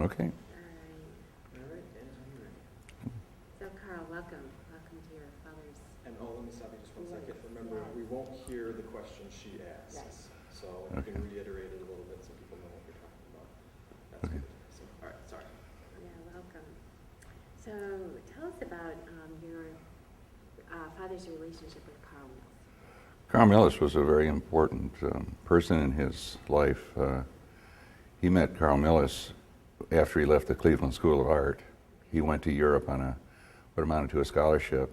Okay. All right, Anton. So Carl, welcome to your father's. And let me stop you just 1 second. Remember, we won't hear the question she asks. Right. So you can reiterate it a little bit so people know what you're talking about. That's Okay. good. So, all right, sorry. Yeah, welcome. So tell us about your father's relationship with Carl Mills. Carl Mills was a very important person in his life. He met Carl Mills after he left the Cleveland School of Art. He went to Europe on what amounted to a scholarship,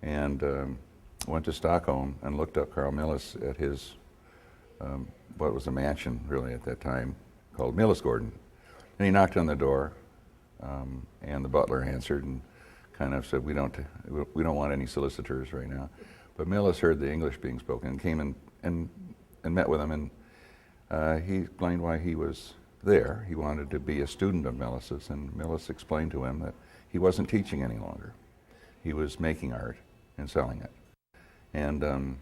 and went to Stockholm and looked up Carl Mills at his, what was a mansion really at that time, called Millisgården. And he knocked on the door, and the butler answered and kind of said, we don't want any solicitors right now. But Millis heard the English being spoken and came and met with him, and he explained why he was there. He wanted to be a student of Millis's, and Millis explained to him that he wasn't teaching any longer. He was making art and selling it. And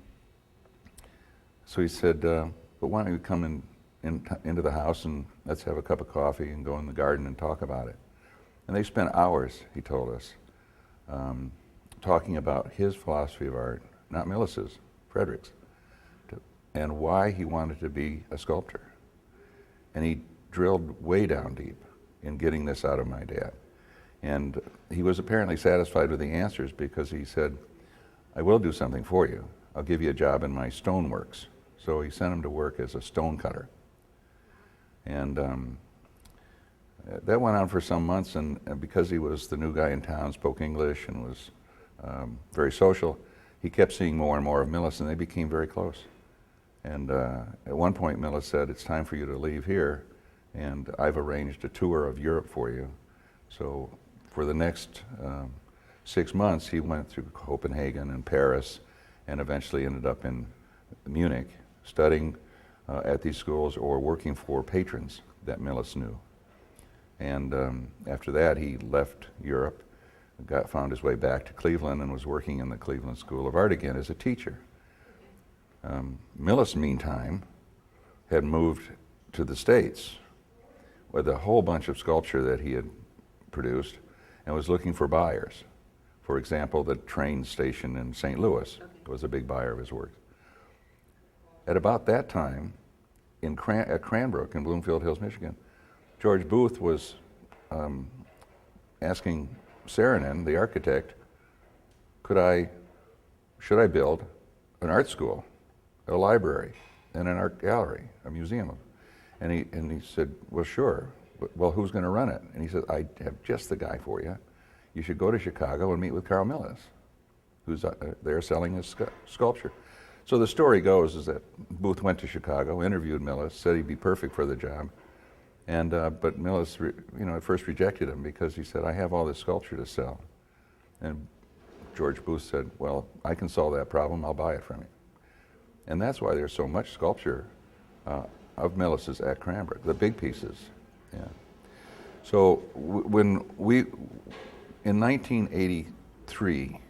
so he said, but why don't you come into the house and let's have a cup of coffee and go in the garden and talk about it. And they spent hours, he told us, talking about his philosophy of art, not Millis's, Fredericks, and why he wanted to be a sculptor. And he drilled way down deep in getting this out of my dad. And he was apparently satisfied with the answers because he said, I will do something for you. I'll give you a job in my stoneworks. So he sent him to work as a stone cutter. And that went on for some months, and because he was the new guy in town, spoke English and was very social, he kept seeing more and more of Millis, and they became very close. And at one point, Millis said, it's time for you to leave here, and I've arranged a tour of Europe for you. So for the next 6 months, he went through Copenhagen and Paris, and eventually ended up in Munich, studying at these schools or working for patrons that Millis knew. And after that, he left Europe, found his way back to Cleveland, and was working in the Cleveland School of Art again as a teacher. Millis, meantime, had moved to the States with a whole bunch of sculpture that he had produced and was looking for buyers. For example, the train station in St. Louis was a big buyer of his work. At about that time, at Cranbrook in Bloomfield Hills, Michigan, George Booth was asking Saarinen, the architect, should I build an art school, a library, and an art gallery, a museum? And he said, well, sure. Well, who's going to run it? And he said, I have just the guy for you. You should go to Chicago and meet with Carl Millis, who's there selling his sculpture. So the story goes is that Booth went to Chicago, interviewed Millis, said he'd be perfect for the job, and but Millis, at first rejected him because he said, I have all this sculpture to sell. And George Booth said, well, I can solve that problem, I'll buy it from you. And that's why there's so much sculpture of Millis's at Cranbrook, the big pieces. Yeah. So in 1983,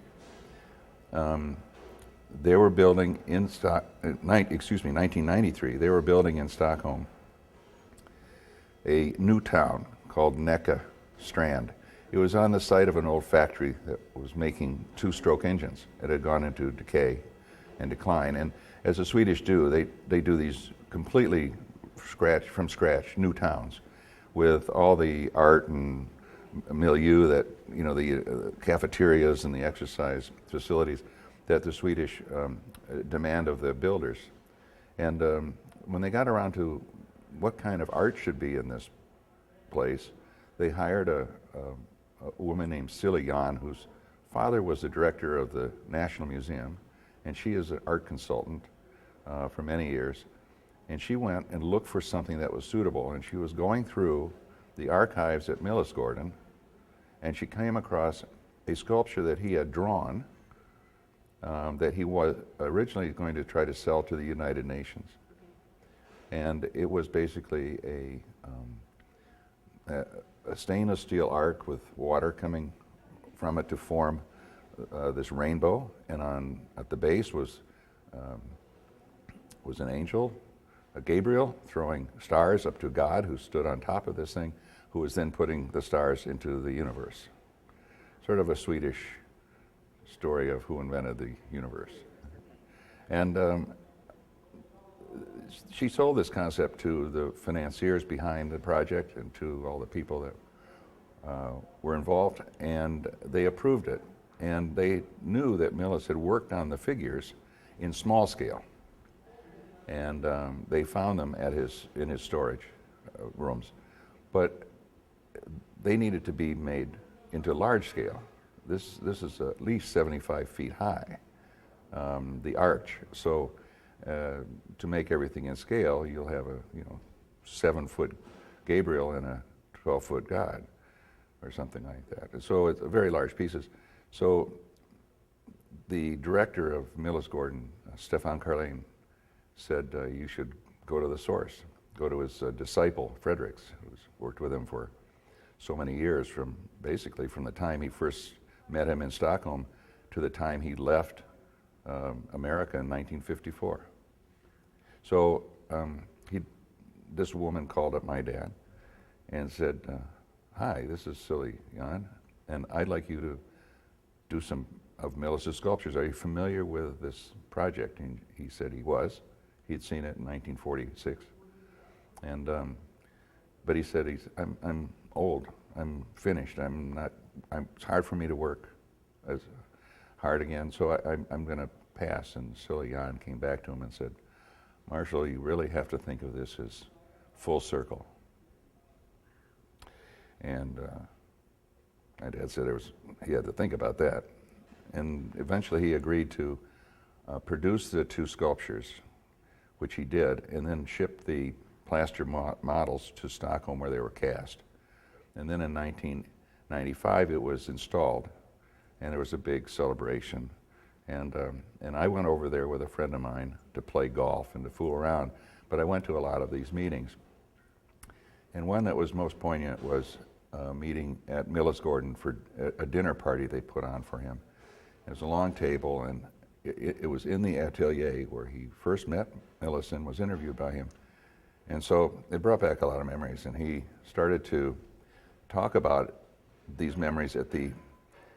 they were building in 1993, they were building in Stockholm a new town called Nacka Strand. It was on the site of an old factory that was making two-stroke engines. It had gone into decay and decline. And as the Swedish do, they do these completely from scratch new towns with all the art and milieu that, the cafeterias and the exercise facilities that the Swedish demand of the builders. And when they got around to what kind of art should be in this place, they hired a woman named Silla Jan, whose father was the director of the National Museum, and she is an art consultant for many years. And she went and looked for something that was suitable, and she was going through the archives at Millisgården, and she came across a sculpture that he had drawn that he was originally going to try to sell to the United Nations. And it was basically a stainless steel arc with water coming from it to form this rainbow, and at the base was an angel, a Gabriel, throwing stars up to God, who stood on top of this thing, who was then putting the stars into the universe. Sort of a Swedish story of who invented the universe. And she sold this concept to the financiers behind the project and to all the people that were involved, and they approved it. And they knew that Millis had worked on the figures in small scale, and they found them in his storage rooms, but they needed to be made into large scale. This is at least 75 feet high, the arch. So to make everything in scale, you'll have a 7-foot Gabriel and a 12-foot God, or something like that. And so it's very large pieces. So the director of Millis Gordon, Stefan Carlin, said you should go to the source, go to his disciple Fredericks, who's worked with him for so many years, basically from the time he first met him in Stockholm to the time he left America in 1954. So this woman called up my dad and said, "Hi, this is Silly Jan, and I'd like you to do some of Millis's sculptures. Are you familiar with this project?" And he said he was. He'd seen it in 1946, and but he said, I'm old. I'm finished. It's hard for me to work as hard again, so I'm going to pass." And Silly Jan came back to him and said, "Marshall, you really have to think of this as full circle." And my dad said he had to think about that. And eventually he agreed to produce the 2 sculptures, which he did, and then ship the plaster models to Stockholm where they were cast. And then in 1995 it was installed, and there was a big celebration. And I went over there with a friend of mine to play golf and to fool around, but I went to a lot of these meetings. And one that was most poignant was a meeting at Millis Gordon for a dinner party they put on for him. It was a long table, and it was in the atelier where he first met Millis and was interviewed by him. And so it brought back a lot of memories, and he started to talk about these memories at the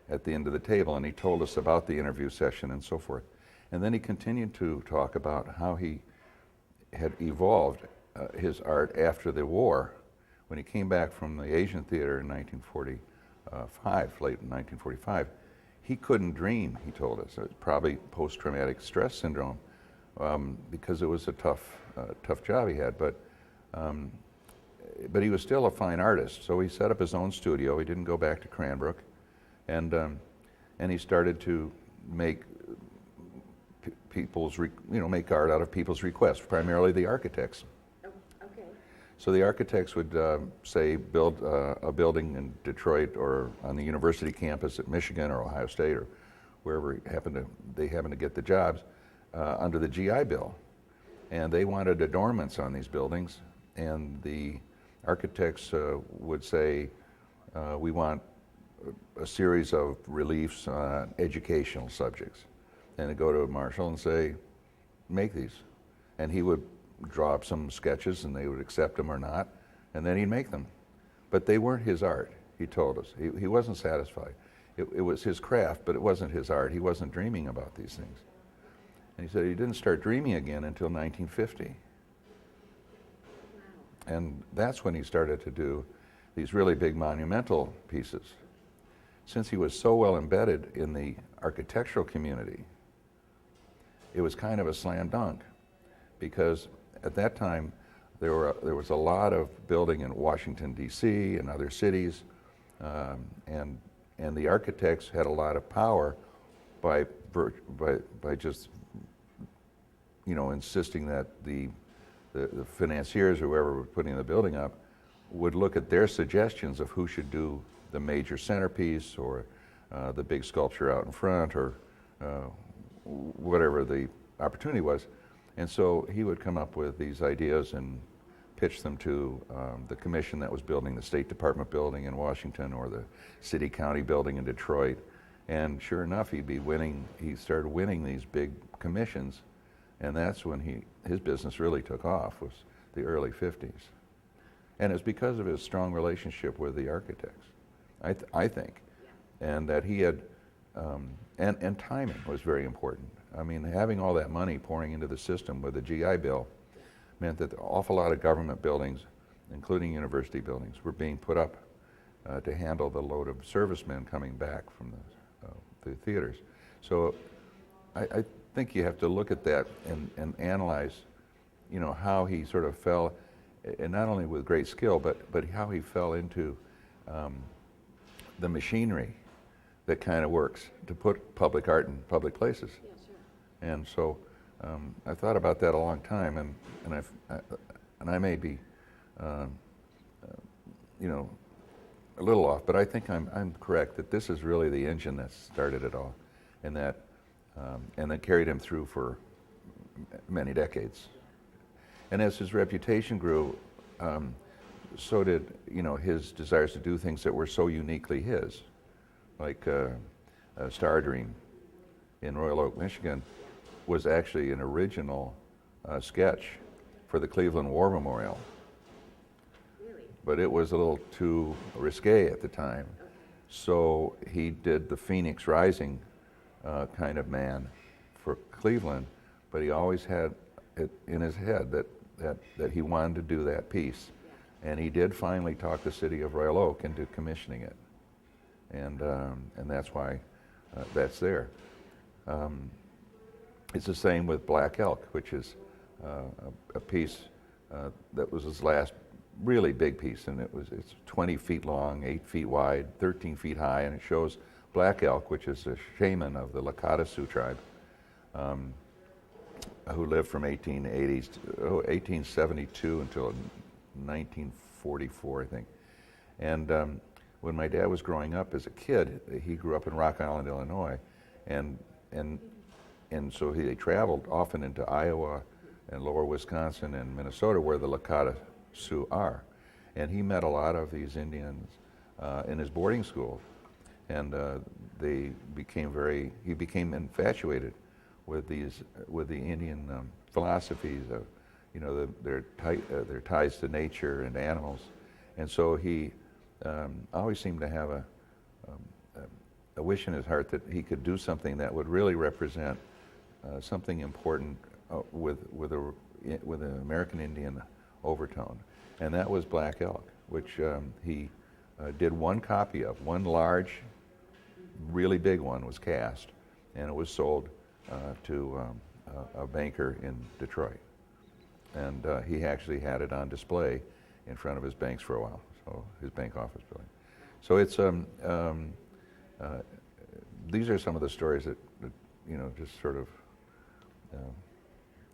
end of the table, and he told us about the interview session and so forth. And then he continued to talk about how he had evolved his art after the war. When he came back from the Asian Theater in 1945, late in 1945, he couldn't dream, he told us. It was probably post-traumatic stress syndrome, because it was a tough job he had. But he was still a fine artist, so he set up his own studio. He didn't go back to Cranbrook, and he started to make make art out of people's requests, primarily the architects. Okay. So the architects would say build a building in Detroit or on the university campus at Michigan or Ohio State or wherever they happened to get the jobs under the GI Bill, and they wanted adornments on these buildings, and the architects would say we want a series of reliefs on educational subjects, and they'd go to Marshall and say, "Make these," and he would draw up some sketches, and they would accept them or not, and then he'd make them. But they weren't his art, he told us. He wasn't satisfied. It was his craft, but it wasn't his art. He wasn't dreaming about these things. And he said he didn't start dreaming again until 1950. Wow. And that's when he started to do these really big monumental pieces. Since he was so well embedded in the architectural community, it was kind of a slam dunk, because at that time there was a lot of building in Washington, D.C. and other cities, and the architects had a lot of power by just insisting that the financiers or whoever were putting the building up would look at their suggestions of who should do the major centerpiece or the big sculpture out in front or whatever the opportunity was. And so he would come up with these ideas and pitch them to the commission that was building the State Department building in Washington or the city county building in Detroit. And sure enough, he started winning these big commissions, and that's when his business really took off, was the early 50s. And it's because of his strong relationship with the architects, I think. Yeah. And that he had, and timing was very important. I mean, having all that money pouring into the system with the GI Bill meant that an awful lot of government buildings, including university buildings, were being put up to handle the load of servicemen coming back from the theaters. So I think you have to look at that and analyze, you know, how he sort of fell, and not only with great skill, but how he fell into the machinery that kind of works to put public art in public places. Yeah, sure. And so I thought about that a long time, and I may be, you know, a little off, but I think I'm correct that this is really the engine that started it all, and that carried him through for many decades. And as his reputation grew, so did, you know, his desires to do things that were so uniquely his, like Star Dream in Royal Oak, Michigan, was actually an original sketch for the Cleveland War Memorial. Really? But it was a little too risque at the time. Okay. So he did the Phoenix Rising kind of man for Cleveland, but he always had it in his head that he wanted to do that piece. Yeah. And he did finally talk the city of Royal Oak into commissioning it. And that's why that's there. It's the same with Black Elk, which is a piece that was his last really big piece, and it's 20 feet long, 8 feet wide, 13 feet high, and it shows Black Elk, which is a shaman of the Lakota Sioux tribe, who lived from 1872 until 1944, I think. And when my dad was growing up as a kid, he grew up in Rock Island, Illinois, and so they traveled often into Iowa and lower Wisconsin and Minnesota, where the Lakota Sioux are. And he met a lot of these Indians in his boarding school, and he became infatuated with the Indian philosophies of, you know, their ties to nature and animals. And so he always seemed to have a wish in his heart that he could do something that would really represent something important with an American Indian overtone, and that was Black Elk, which he did one copy of. One large, really big one was cast, and it was sold to a banker in Detroit, and he actually had it on display in front of his banks for a while, so his bank office building. So it's these are some of the stories that you know, just sort of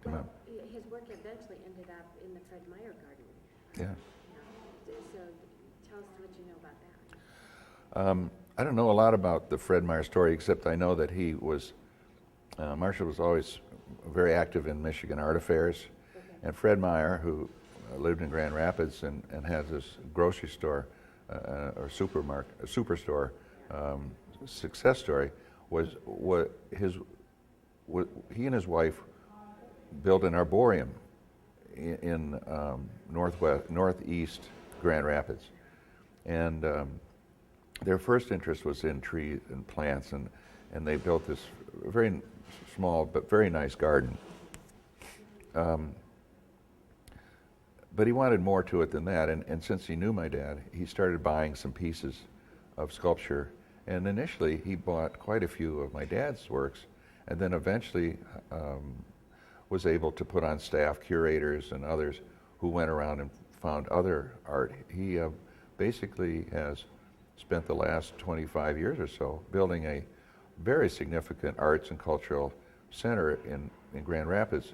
come out. His work eventually ended up in the Fred Meyer Garden. Yeah. So tell us what you know about that. I don't know a lot about the Fred Meyer story, except I know that he was, Marshall was always very active in Michigan art affairs. Okay. And Fred Meyer, who lived in Grand Rapids and has this grocery store or superstore success story, was he and his wife built an arboretum in northeast Grand Rapids, and their first interest was in trees and plants, and they built this very small but very nice garden. But he wanted more to it than that, and since he knew my dad, he started buying some pieces of sculpture, and initially he bought quite a few of my dad's works, and then eventually was able to put on staff curators and others who went around and found other art. He basically has spent the last 25 years or so building a very significant arts and cultural center in Grand Rapids,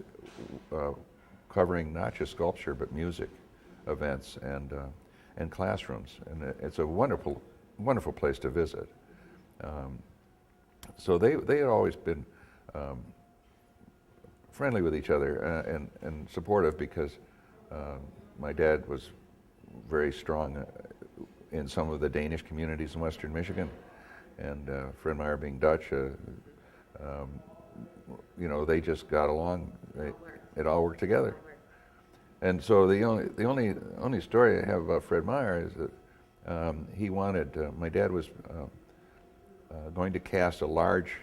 covering not just sculpture but music events and classrooms, and it's a wonderful place to visit. So they had always been friendly with each other and supportive, because my dad was very strong in some of the Danish communities in Western Michigan, and Fred Meyer being Dutch, you know, they just got along. It all worked together. And so the only story I have about Fred Meyer is that he wanted. My dad was going to cast a large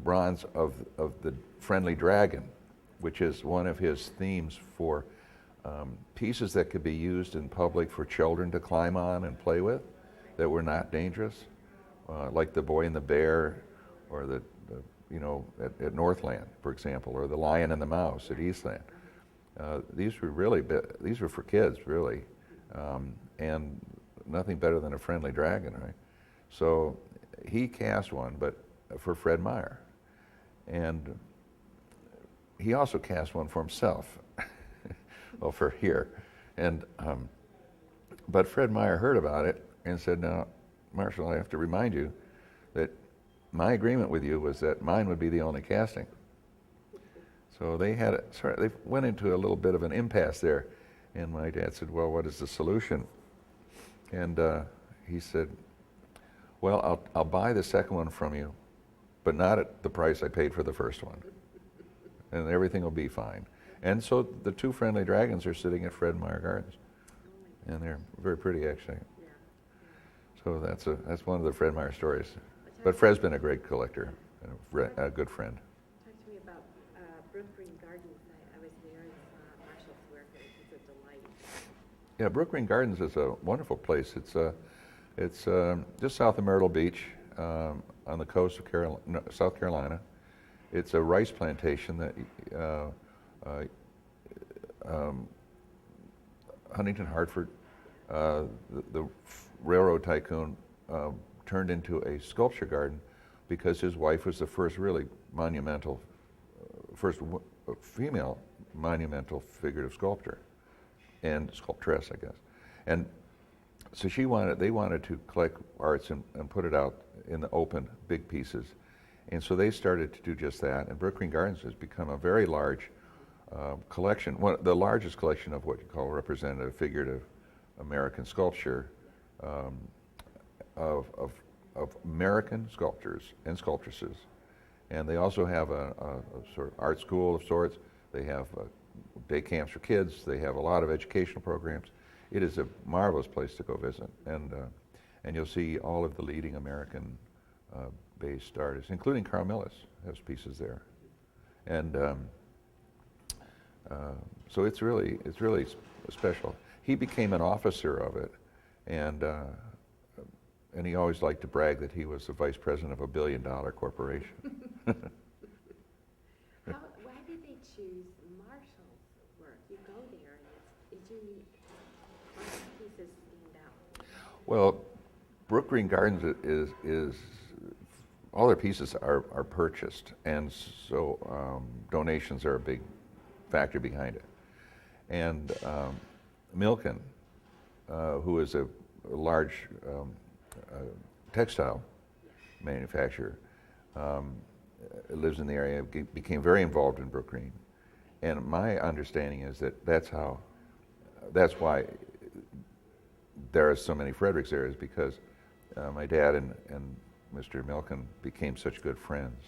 bronze of the friendly dragon, which is one of his themes for pieces that could be used in public for children to climb on and play with, that were not dangerous, like the Boy and the Bear, or the at Northland, for example, or the Lion and the Mouse at Eastland. These were for kids, really, and nothing better than a friendly dragon, right? So he cast one, but for Fred Meyer, and he also cast one for himself. Well, for here, and but Fred Meyer heard about it and said, "Now, Marshall, I have to remind you that my agreement with you was that mine would be the only casting." So they went into a little bit of an impasse there, and my dad said, "Well, what is the solution?" And he said, "Well, I'll buy the second one from you, but not at the price I paid for the first one, and everything will be fine." And so the two friendly dragons are sitting at Fred Meyer Gardens, and they're very pretty, actually. Yeah. So that's one of the Fred Meyer stories. But Fred's been a great collector, a good friend. Talk to me about Brook Green Gardens. I was there and saw Marshall's work, and it's a delight. Yeah, Brook Green Gardens is a wonderful place. It's just south of Myrtle Beach, on the coast of South Carolina. It's a rice plantation that Huntington Hartford, the railroad tycoon, turned into a sculpture garden because his wife was the first really monumental, female monumental figurative sculptor and sculptress, I guess. And so they wanted to collect arts and put it out in the open, big pieces. And so they started to do just that. And Brook Green Gardens has become a very large collection, the largest collection of what you call representative figurative American sculpture, of American sculptors and sculptresses. And they also have a sort of art school of sorts. They have day camps for kids. They have a lot of educational programs. It is a marvelous place to go visit, and you'll see all of the leading American based artists, including Carl Millis has pieces there, and so it's really special. He became an officer of it, and he always liked to brag that he was the vice president of a $1 billion corporation. Why did they choose Marshall's work? You go there and it's unique. What pieces stand out? Well, Brook Green Gardens is all their pieces are purchased, and so donations are a big factor behind it. And Milken, who is a large textile manufacturer, lives in the area, became very involved in Brook Green. And my understanding is that that's why there are so many Fredericks there, is because my dad and Mr. Milken became such good friends.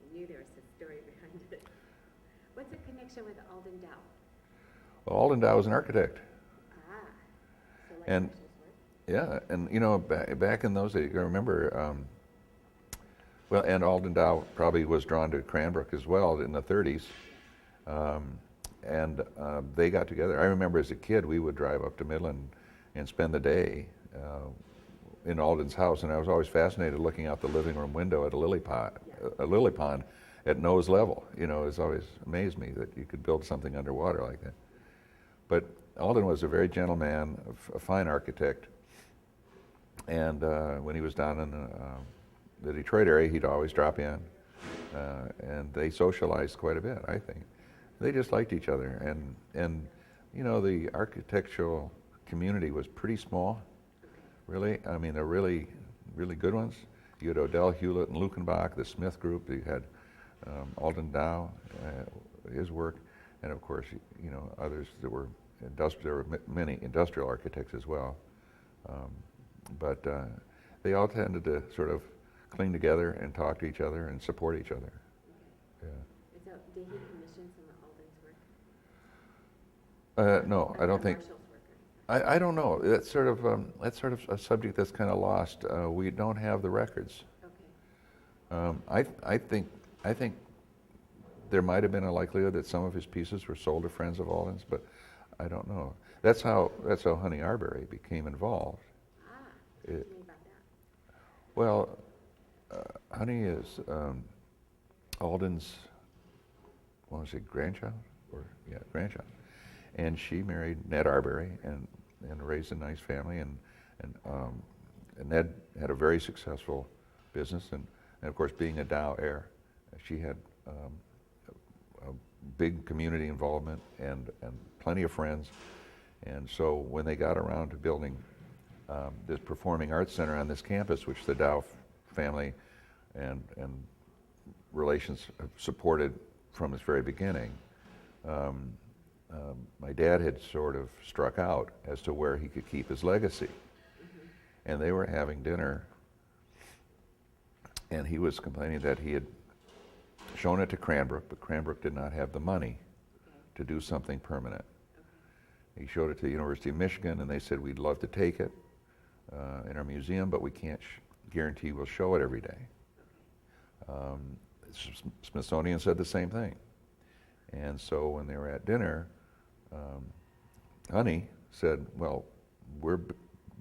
I knew there was a story behind it. What's the connection with Alden Dow? Well, Alden Dow was an architect. So like And- Marshall's work? Yeah, and back in those days, I remember, and Alden Dow probably was drawn to Cranbrook as well in the 30s, and they got together. I remember as a kid, we would drive up to Midland and spend the day in Alden's house, and I was always fascinated looking out the living room window at a lily pond at nose level. It always amazed me that you could build something underwater like that. But Alden was a very gentle man, a fine architect, and when he was down in the Detroit area, he'd always drop in, and they socialized quite a bit, I think. They just liked each other, and the architectural community was pretty small, really. I mean, they're really, really good ones. You had Odell Hewlett and Lukenbach, the Smith Group. You had Alden Dow, his work, and of course, others that were there were many industrial architects as well. But they all tended to sort of cling together and talk to each other and support each other. Yeah. So did he commission No, I don't think. Marshall's work or anything. I don't know. That's sort of a subject that's kind of lost. We don't have the records. Okay. I think there might have been a likelihood that some of his pieces were sold to friends of Alden's, but I don't know. That's how Honey Arbery became involved. Ah, talk to me about that. Well, Honey is Alden's, what was it, grandchild? Grandchild. And she married Ned Arbery and raised a nice family. And Ned had a very successful business. And of course, being a Dow heir, she had a big community involvement and plenty of friends. And so when they got around to building this performing arts center on this campus, which the Dow family and relations have supported from its very beginning, my dad had sort of struck out as to where he could keep his legacy. Mm-hmm. And they were having dinner, and he was complaining that he had shown it to Cranbrook, but Cranbrook did not have the money to do something permanent. He showed it to the University of Michigan, and they said, we'd love to take it in our museum, but we can't guarantee we'll show it every day. Smithsonian said the same thing. And so when they were at dinner, Honey said, well,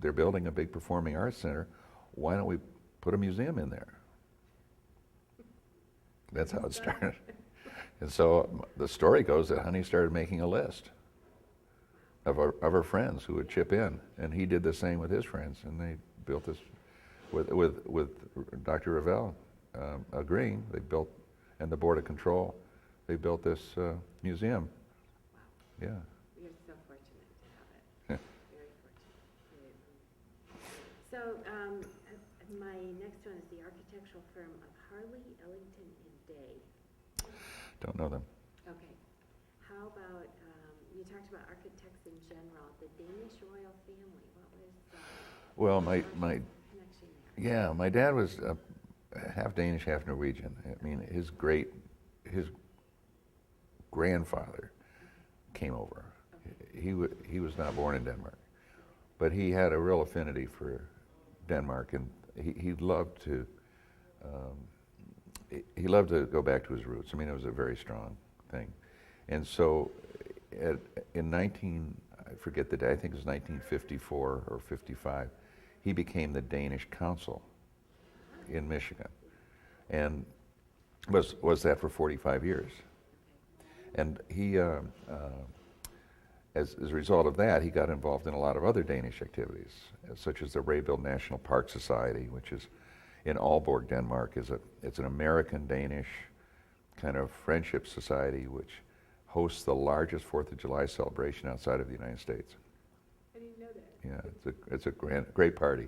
they're building a big performing arts center. Why don't we put a museum in there? That's how it started. And so the story goes that Honey started making a list of her friends who would chip in, and he did the same with his friends, and they built this with Dr. Revelle agreeing. They built, and the Board of Control, they built this museum. Wow. Yeah. We are so fortunate to have it. Very fortunate. So my next one is the architectural firm of Harley, Ellington, and Day. Don't know them. Okay. How about, you talked about architects in general, the Danish royal family. What was Well, my connection there? yeah, my dad was half Danish, half Norwegian. I mean, his grandfather came over. Okay. He was not born in Denmark, but he had a real affinity for Denmark, and he loved to go back to his roots. I mean, it was a very strong thing. And so I forget the day, I think it was 1954 or 55, he became the Danish consul in Michigan, and was that for 45 years. And he, as a result of that, he got involved in a lot of other Danish activities, such as the Rayville National Park Society, which is in Aalborg, Denmark. It's an American-Danish kind of friendship society which hosts the largest 4th of July celebration outside of the United States. I didn't know that. Yeah, it's a great party.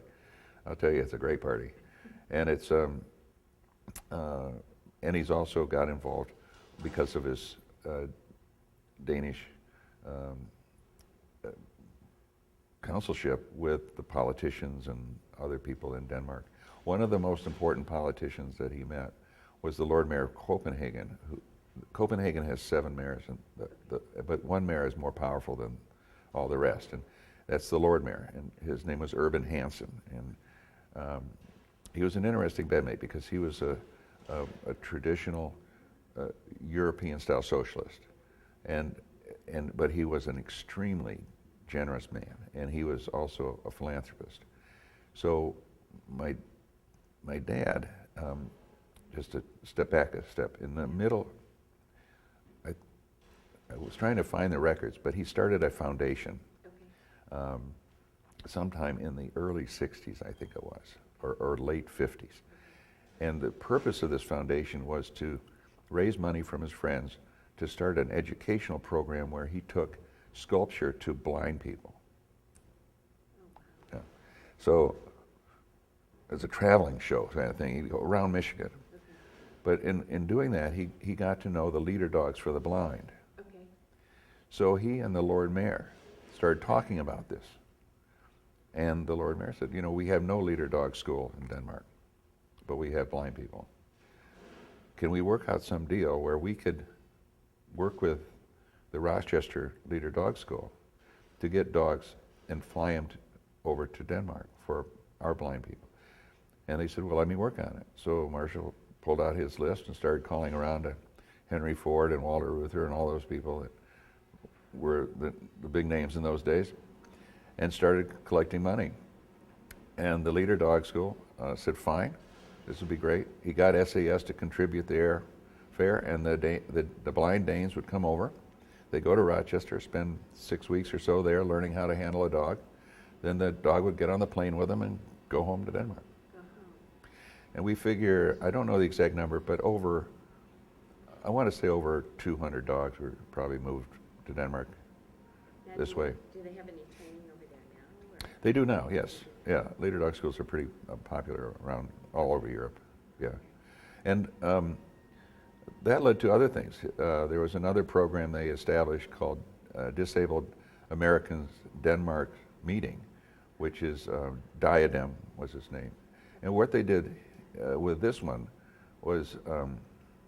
I'll tell you, it's a great party. And it's and he's also got involved because of his Danish consulship with the politicians and other people in Denmark. One of the most important politicians that he met was the Lord Mayor of Copenhagen. Copenhagen has 7 mayors, but one mayor is more powerful than all the rest, and that's the Lord Mayor, and his name was Urban Hansen. And he was an interesting bedmate because he was a traditional European-style socialist, but he was an extremely generous man, and he was also a philanthropist. So my dad, just to step back a step, in the middle, I was trying to find the records, but he started a foundation sometime in the early 60s, I think it was, or late 50s. And the purpose of this foundation was to raise money from his friends to start an educational program where he took sculpture to blind people. Yeah. So it's a traveling show kind of thing. He'd go around Michigan. Okay. But in doing that, he got to know the leader dogs for the blind. Okay. So he and the Lord Mayor started talking about this. And the Lord Mayor said, you know, we have no leader dog school in Denmark, but we have blind people. Can we work out some deal where we could work with the Rochester Leader Dog School to get dogs and fly them over to Denmark for our blind people. And they said, well, let me work on it. So Marshall pulled out his list and started calling around to Henry Ford and Walter Reuther and all those people that were the big names in those days, and started collecting money. And the Leader Dog School said, fine, this would be great. He got SAS to contribute the airfare, and the blind Danes would come over. They go to Rochester, spend 6 weeks or so there learning how to handle a dog. Then the dog would get on the plane with them and go home to Denmark. And we figure, I don't know the exact number, but I want to say over 200 dogs were probably moved to Denmark this way. Do they have any training over there now? Or? They do now, yes. Yeah, Leader Dog Schools are pretty popular around all over Europe. Yeah. And that led to other things. There was another program they established called Disabled Americans Denmark Meeting, which is Diadem was his name. And what they did with this one was,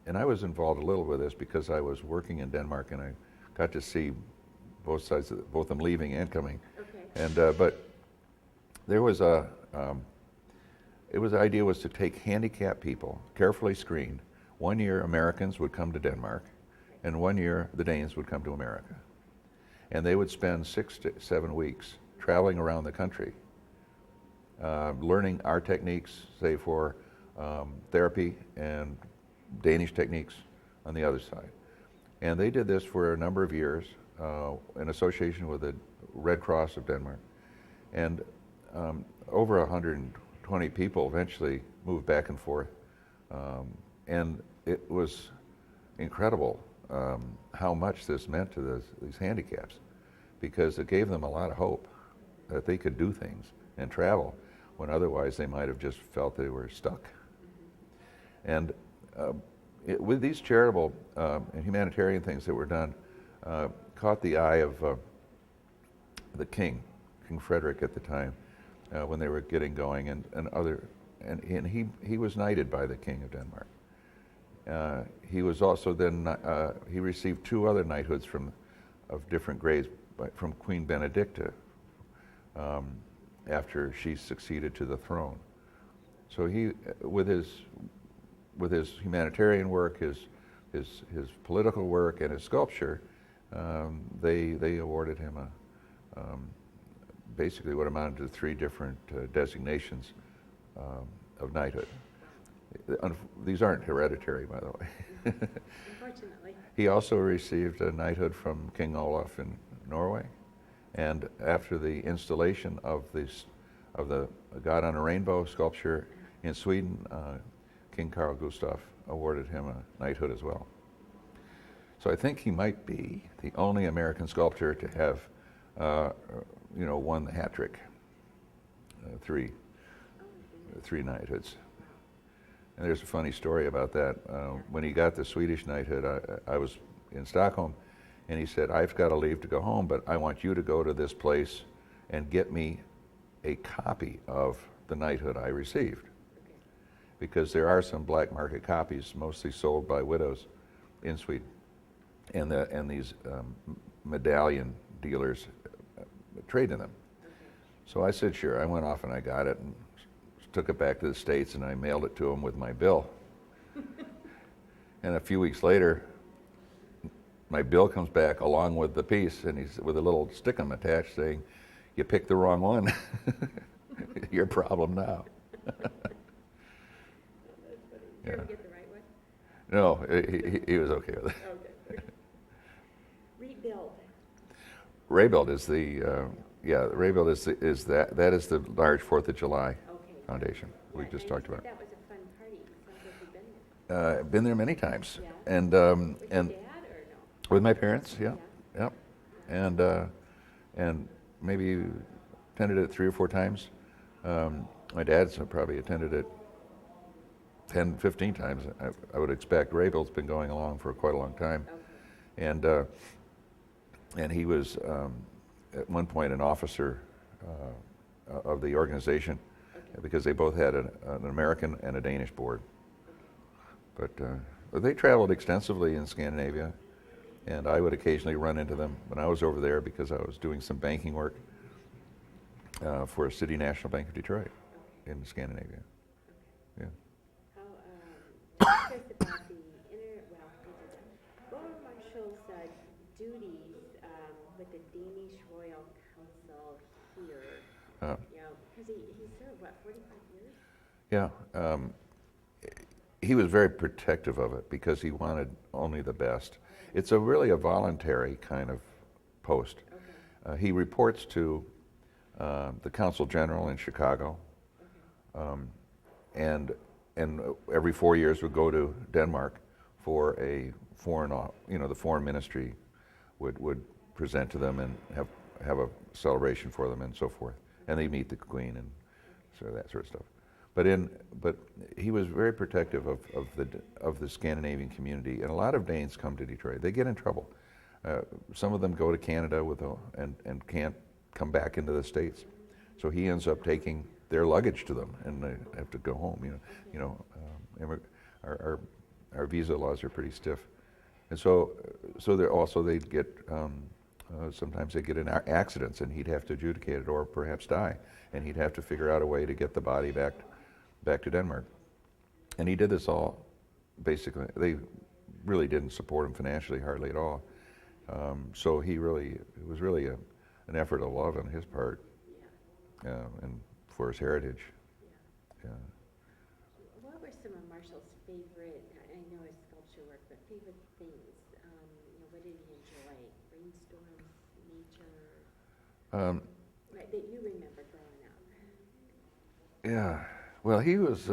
and I was involved a little with this because I was working in Denmark and I got to see both sides, both them leaving and coming. Okay. And but there was the idea was to take handicapped people, carefully screened. 1 year Americans would come to Denmark, and 1 year the Danes would come to America. And they would spend 6 to 7 weeks traveling around the country, learning our techniques, say for therapy, and Danish techniques on the other side. And they did this for a number of years in association with the Red Cross of Denmark. And over 120 people eventually moved back and forth. And it was incredible how much this meant to these handicaps, because it gave them a lot of hope that they could do things and travel when otherwise they might have just felt they were stuck. And with these charitable and humanitarian things that were done, caught the eye of the King Frederick at the time, when they were getting going, and he was knighted by the King of Denmark. He was also then he received 2 other knighthoods of different grades from Queen Benedicta after she succeeded to the throne. So he, with his humanitarian work, his political work, and his sculpture, they awarded him basically what amounted to 3 different designations of knighthood. These aren't hereditary, by the way. Unfortunately. He also received a knighthood from King Olaf in Norway, and after the installation of the God on a Rainbow sculpture in Sweden, King Carl Gustaf awarded him a knighthood as well. So I think he might be the only American sculptor to have, won the hat trick, 3 knighthoods. And there's a funny story about that. When he got the Swedish knighthood, I was in Stockholm, and he said, I've got to leave to go home, but I want you to go to this place and get me a copy of the knighthood I received. Because there are some black market copies, mostly sold by widows in Sweden. And these medallion dealers trade in them. So I said, sure. I went off and I got it and took it back to the States, and I mailed it to him with my bill. And a few weeks later, my bill comes back along with the piece, and he's with a little stickum attached saying, you picked the wrong one. Your problem now. Did you ever get the right one? No, he was okay with it. Okay. Rebuild. Rebuild is Rebuild is the large 4th of July foundation we just talked about. That was a fun party. Sounds like you've been there. Been there many times, Yeah. and With your and dad or no? with my parents, yeah, Yeah. and maybe attended it 3 or 4 times. My dad's probably attended it 10, 15 times, I would expect. Rebuild's been going along for quite a long time. Okay. And he was at one point an officer of the organization, because they both had an American and a Danish board. But they traveled extensively in Scandinavia, And I would occasionally run into them when I was over there because I was doing some banking work for City National Bank of Detroit in Scandinavia. Yeah. How, curious about the Royal Marshal's duties with the Danish Royal Council here. Because he served, what, 45 years? Yeah. He was very protective of it because he wanted only the best. It's really a voluntary kind of post. Okay. He reports to the Consul General in Chicago, and every 4 years would go to Denmark for a foreign, the foreign ministry would present to them and have a celebration for them and so forth, and they meet the Queen and sort of that sort of stuff. But he was very protective of the Scandinavian community, and a lot of Danes come to Detroit. They get in trouble. Some of them go to Canada and can't come back into the States, so he ends up taking their luggage to them, and they have to go home. Our visa laws are pretty stiff, and so they get sometimes they get in accidents, and he'd have to adjudicate it or perhaps die, and he'd have to figure out a way to get the body back to Denmark. And he did this all, basically, they really didn't support him financially hardly at all. So it was really an effort of love on his part, and for his heritage. Yeah. What were some of Marshall's favorite, I know his sculpture work, but favorite things? What did he enjoy? Rainstorms, nature? Right, that you remember growing up. Yeah. Well, he was,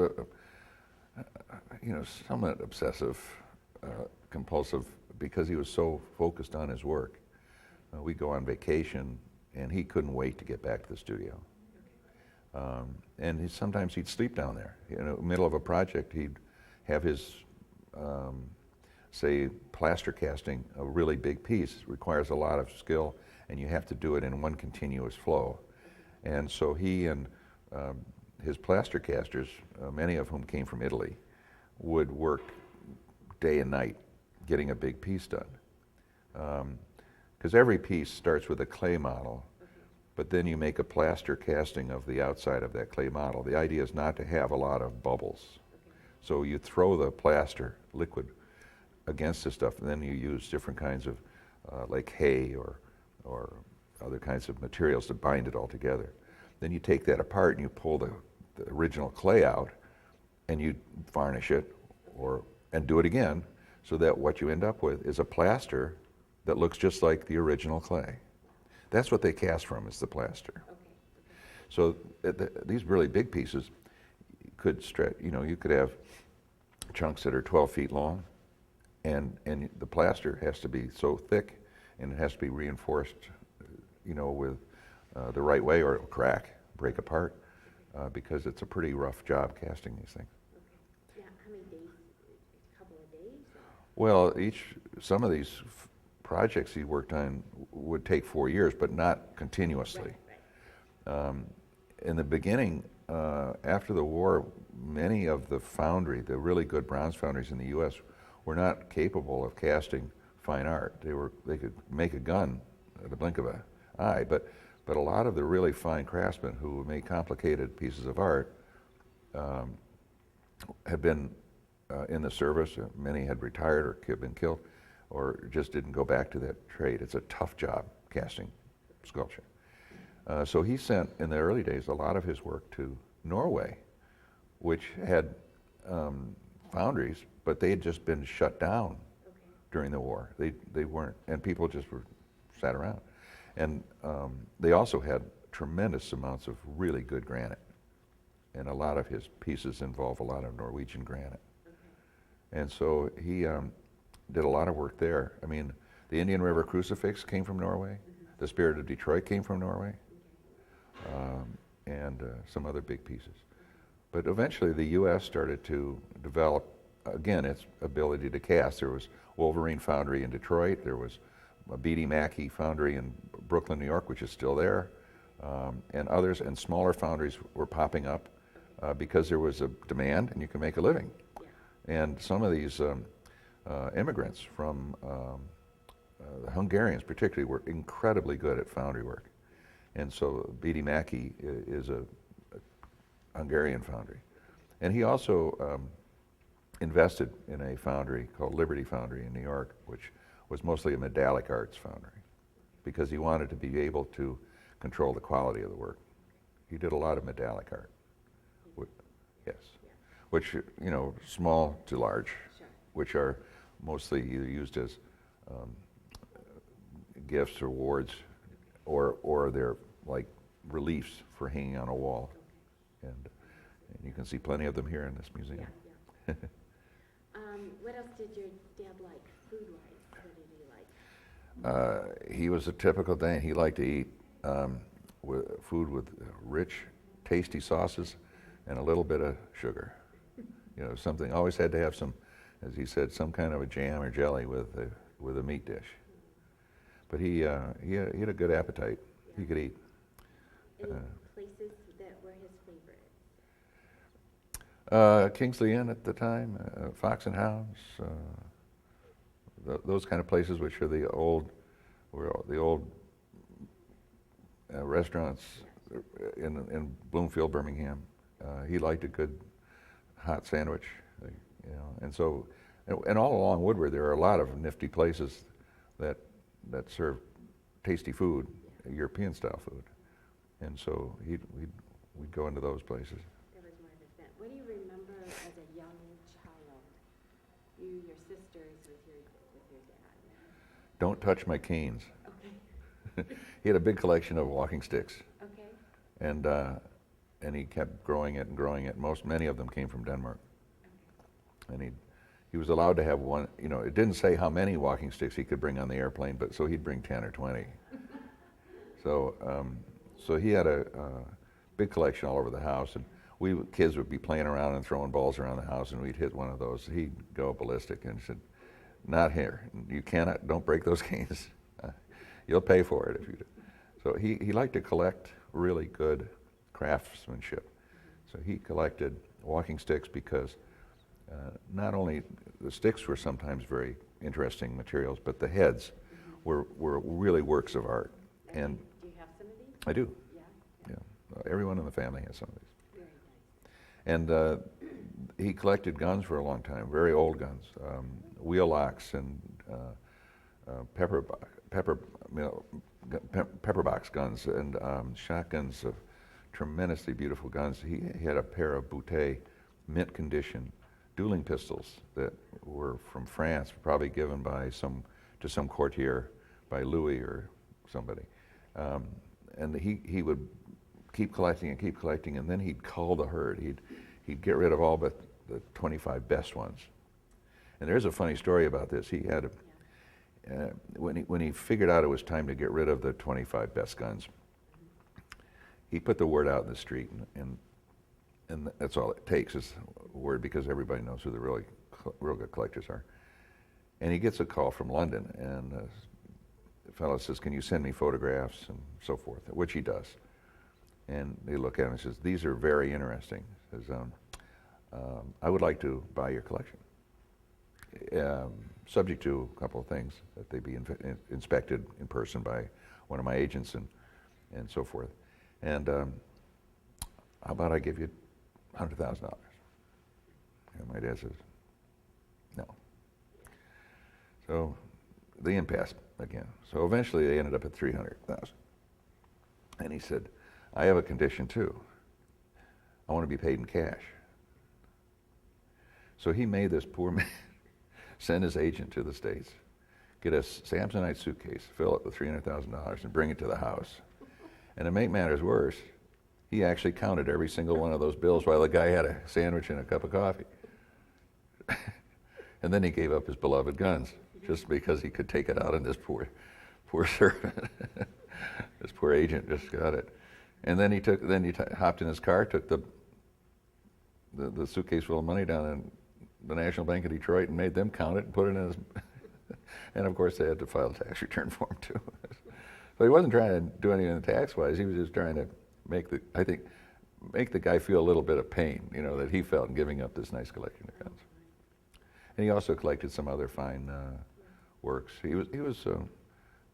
somewhat obsessive, compulsive, because he was so focused on his work. We'd go on vacation, and he couldn't wait to get back to the studio. And sometimes he'd sleep down there. Middle of a project, he'd have his, say, plaster casting, a really big piece. It requires a lot of skill, and you have to do it in one continuous flow. And so he and his plaster casters, many of whom came from Italy, would work day and night getting a big piece done. Because every piece starts with a clay model, but then you make a plaster casting of the outside of that clay model. The idea is not to have a lot of bubbles. So you throw the plaster liquid against this stuff, and then you use different kinds of, like hay or other kinds of materials to bind it all together. Then you take that apart and you pull the original clay out, and you varnish it and do it again, so that what you end up with is a plaster that looks just like the original clay. That's what they cast from, is the plaster. So these really big pieces could stretch, you could have chunks that are 12 feet long, and the plaster has to be so thick, and it has to be reinforced, with the right way, or it'll crack, break apart, because it's a pretty rough job casting these things. Yeah, how many days? A couple of days? Well, some of these projects he worked on would take 4 years, but not continuously. Right. In the beginning, after the war, many of the really good bronze foundries in the U.S. were not capable of casting fine art. They could make a gun at the blink of an eye, but a lot of the really fine craftsmen who made complicated pieces of art had been in the service. Many had retired or had been killed, or just didn't go back to that trade. It's a tough job, casting sculpture. So he sent, in the early days, a lot of his work to Norway, which had foundries, but they had just been shut down during the war. They weren't, and people just sat around. And they also had tremendous amounts of really good granite. And a lot of his pieces involve a lot of Norwegian granite. And so he did a lot of work there. I mean, the Indian River Crucifix came from Norway. The Spirit of Detroit came from Norway. And some other big pieces. But eventually the U.S. started to develop, again, its ability to cast. There was Wolverine Foundry in Detroit. There was a B.D. Mackey Foundry in Brooklyn, New York, which is still there. And others, and smaller foundries were popping up because there was a demand and you could make a living. And some of these immigrants from the Hungarians particularly were incredibly good at foundry work. And so B.D. Mackey is a Hungarian foundry. And he also invested in a foundry called Liberty Foundry in New York, which was mostly a metallic arts foundry, because he wanted to be able to control the quality of the work. He did a lot of metallic art. Yes. Which, you know, small to large, which are mostly either used as gifts or awards, or they're like reliefs for hanging on a wall. And you can see plenty of them here in this museum. What else did your dad like, food-wise? What did he like? He was a typical Dane. He liked to eat food with rich, tasty sauces and a little bit of sugar. You know, something, always had to have some, as he said, some kind of a jam or jelly with a meat dish. But he had a good appetite. He could eat. Any places that were his favorites? Kingsley Inn at the time, Fox and Hounds, those kind of places, which are the old restaurants in Bloomfield, Birmingham. He liked a good hot sandwich, you know, and so, and all along Woodward there are a lot of nifty places that serve tasty food, European style food, and so we'd go into those places. That was more of his bent. What do you remember as a young child? Your sisters with your dad. Don't touch my canes. Okay. He had a big collection of walking sticks. Okay. And he kept growing it and growing it. Many of them came from Denmark. And he was allowed to have one, you know, it didn't say how many walking sticks he could bring on the airplane, but so he'd bring 10 or 20. So he had a big collection all over the house, and kids would be playing around and throwing balls around the house, and we'd hit one of those. He'd go ballistic and said, "Not here. You cannot, don't break those canes. You'll pay for it if you do." So he liked to collect really good craftsmanship. So he collected walking sticks because not only the sticks were sometimes very interesting materials, but the heads were really works of art. And do you have some of these? I do. Yeah. Yeah. Everyone in the family has some of these. Very nice. And he collected guns for a long time, very old guns, wheel locks and pepperbox guns and shotguns of tremendously beautiful guns. He had a pair of Boutet mint condition dueling pistols that were from France, probably given by to some courtier, by Louis or somebody. And he would keep collecting, and then he'd cull the herd. He'd get rid of all but the 25 best ones. And there's a funny story about this. He had when he figured out it was time to get rid of the 25 best guns, he put the word out in the street, and that's all it takes is a word, because everybody knows who the real good collectors are. And he gets a call from London, and the fellow says, "Can you send me photographs?" and so forth, which he does. And they look at him and says, "These are very interesting." He says, "I would like to buy your collection, subject to a couple of things, that they be inspected in person by one of my agents and so forth. And how about I give you $100,000? And my dad says, no. So the impasse again. So eventually they ended up at $300,000. And he said, "I have a condition too. I want to be paid in cash." So he made this poor man send his agent to the States, get a Samsonite suitcase, fill it with $300,000, and bring it to the house. And to make matters worse, he actually counted every single one of those bills while the guy had a sandwich and a cup of coffee. And then he gave up his beloved guns just because he could take it out on this poor servant. This poor agent just got it. And then he hopped in his car, took the suitcase full of money down in the National Bank of Detroit and made them count it and put it in his, and of course they had to file a tax return for him too. So he wasn't trying to do anything tax-wise, he was just trying to make the guy feel a little bit of pain, you know, that he felt in giving up this nice collection of guns. And he also collected some other fine works. He was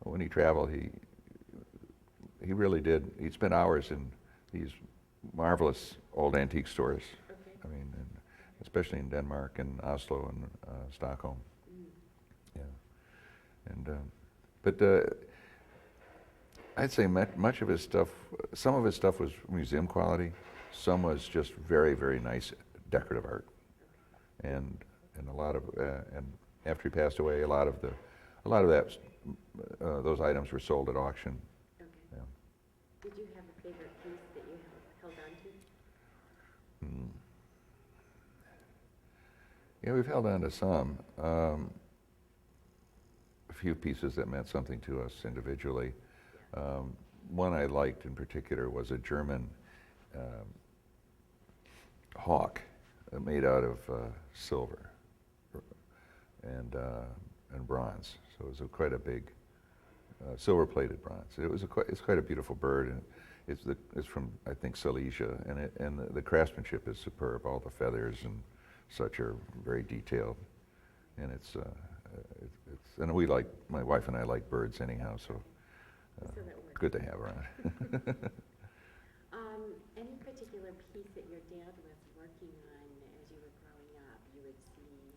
when he traveled, he really did. He spent hours in these marvelous old antique stores. Okay. I mean, and especially in Denmark and Oslo and Stockholm. Yeah, and but I'd say much of his stuff. Some of his stuff was museum quality. Some was just very, very nice decorative art, and a lot of and after he passed away, a lot of that those items were sold at auction. Okay. Yeah. Did you have a favorite piece that you held on to? Yeah, we've held on to some. A few pieces that meant something to us individually. One I liked in particular was a German hawk made out of silver and bronze. So it was quite a big silver-plated bronze. It's quite a beautiful bird, and it's from, I think, Silesia, and the craftsmanship is superb. All the feathers and such are very detailed, and it's and my wife and I like birds anyhow, so So that works. good to have around. Any particular piece that your dad was working on as you were growing up, you would see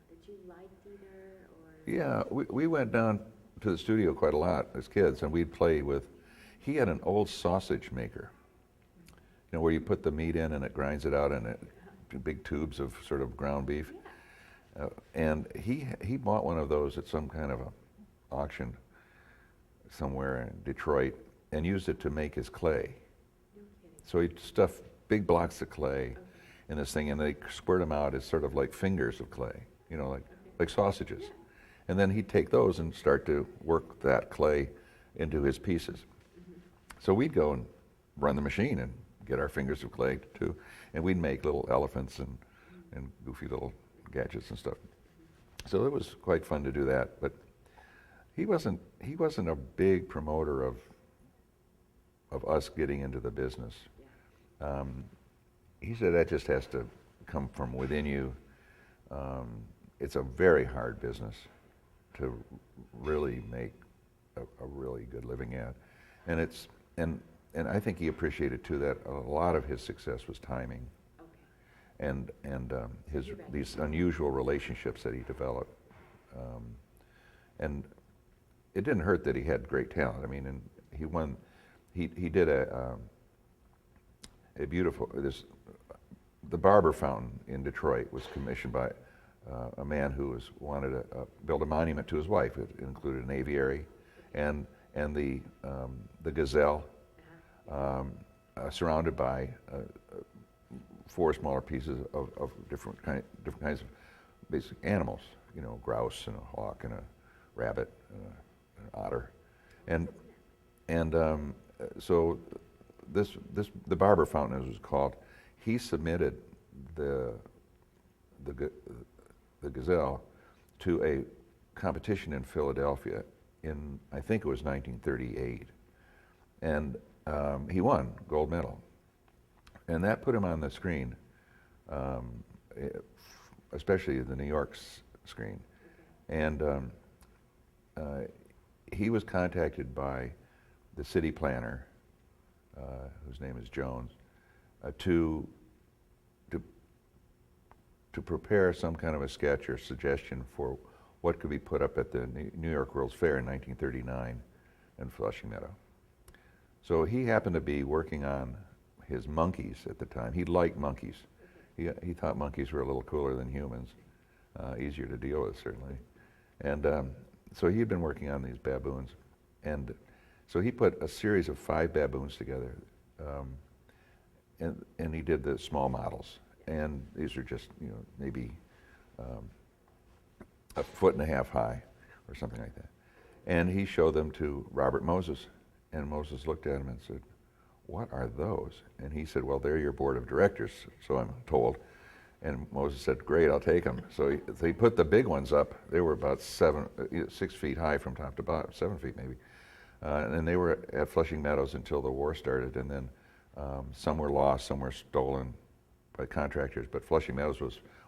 that you liked either, or? Yeah, we went down to the studio quite a lot as kids, and we'd play with. He had an old sausage maker, where you put the meat in and it grinds it out in big tubes of sort of ground beef. Yeah. And he bought one of those at some kind of a auction somewhere in Detroit and used it to make his clay. No kidding. So he'd stuff big blocks of clay in this thing, and they squirt them out as sort of like fingers of clay, like sausages. Yeah. And then he'd take those and start to work that clay into his pieces. So we'd go and run the machine and get our fingers of clay too, and we'd make little elephants and goofy little gadgets and stuff. So it was quite fun to do that. But he wasn't a big promoter of us getting into the business. He said that just has to come from within you. It's a very hard business to really make a really good living at, and I think he appreciated too that a lot of his success was timing, and these unusual relationships that he developed, and it didn't hurt that he had great talent. I mean, and he did a beautiful the Barber Fountain in Detroit was commissioned by a man who wanted to build a monument to his wife. It included an aviary, and the gazelle, surrounded by 4 smaller pieces of different kinds of basic animals. Grouse and a hawk and a rabbit, an otter, and so the Barber Fountain, as it was called, he submitted the gazelle to a competition in Philadelphia in, I think it was 1938, and he won gold medal, and that put him on the screen, especially the New York screen, and he was contacted by the city planner, whose name is Jones, to prepare some kind of a sketch or suggestion for what could be put up at the New York World's Fair in 1939 in Flushing Meadow. So he happened to be working on his monkeys at the time. He liked monkeys. He thought monkeys were a little cooler than humans, easier to deal with certainly. And so he had been working on these baboons, and so he put a series of 5 baboons together, and he did the small models. And these are just, maybe 1.5 feet high or something like that. And he showed them to Robert Moses, and Moses looked at him and said, "What are those?" And he said, "Well, they're your board of directors, so I'm told." And Moses said, "Great, I'll take them." So he put the big ones up. They were about 6 feet high from top to bottom, 7 feet maybe. And they were at Flushing Meadows until the war started, and then some were lost, some were stolen by contractors, but Flushing Meadows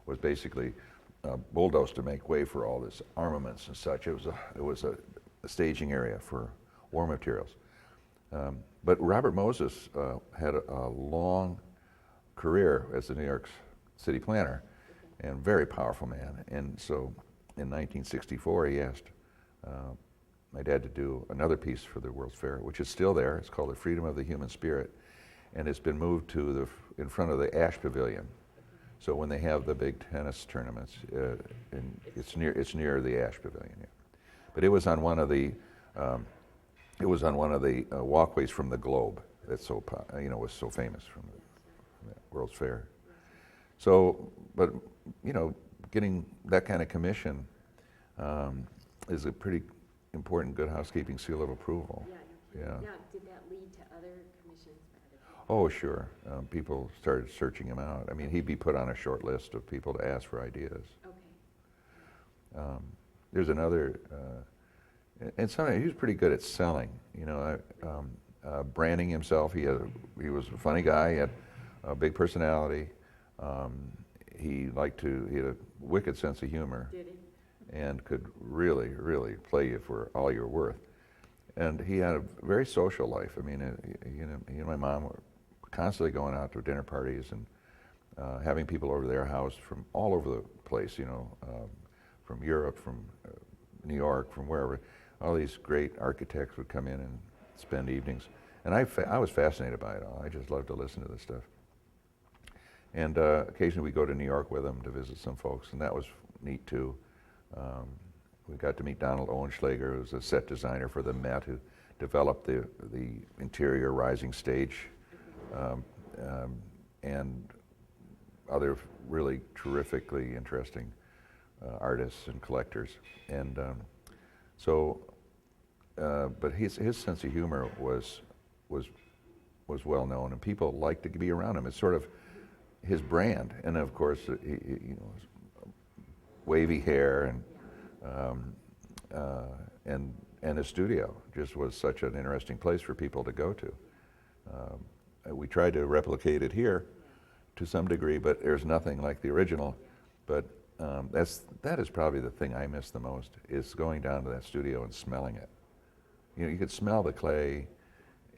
was basically bulldozed to make way for all this armaments and such. It was a staging area for war materials. But Robert Moses had a long career as the New York City planner, and very powerful man. And so in 1964, he asked my dad to do another piece for the World's Fair, which is still there. It's called The Freedom of the Human Spirit, and it's been moved to in front of the Ash Pavilion. So when they have the big tennis tournaments, it's near the Ash Pavilion. Yeah. But it was on one of the walkways from the Globe that was so famous from the World's Fair. So, but getting that kind of commission is a pretty important good housekeeping seal of approval. Yeah. Now, did that lead to other commissions for other people? Oh, sure. People started searching him out. I mean, he'd be put on a short list of people to ask for ideas. Okay. There's another, and sometimes he was pretty good at selling. Branding himself. He was a funny guy. He had a big personality. He had a wicked sense of humor. Did he? And could really, really play you for all you're worth. And he had a very social life. I mean, he and my mom were constantly going out to dinner parties and having people over to their house from all over the place, from Europe, from New York, from wherever. All these great architects would come in and spend evenings. And I was fascinated by it all. I just loved to listen to this stuff. And occasionally we go to New York with him to visit some folks, and that was neat too. We got to meet Donald Owenschlager, who was a set designer for the Met, who developed the interior rising stage, and other really terrifically interesting artists and collectors. And but his sense of humor was well known, and people liked to be around him. It's sort of his brand, and of course, wavy hair and his studio just was such an interesting place for people to go to. We tried to replicate it here to some degree, but there's nothing like the original. But that is probably the thing I miss the most, is going down to that studio and smelling it. You could smell the clay,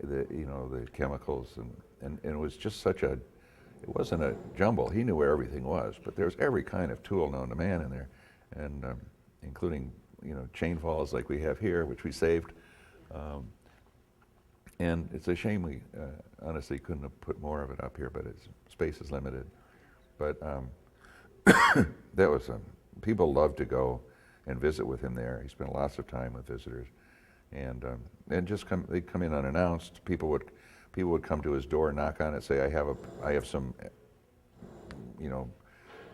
the chemicals, and it was just it wasn't a jumble. He knew where everything was, but there's every kind of tool known to man in there, and including chain falls like we have here, which we saved. And it's a shame we honestly couldn't have put more of it up here, but space is limited. But that was people loved to go and visit with him there. He spent lots of time with visitors, and they'd come in unannounced. People would come to his door, knock on it, say, I have some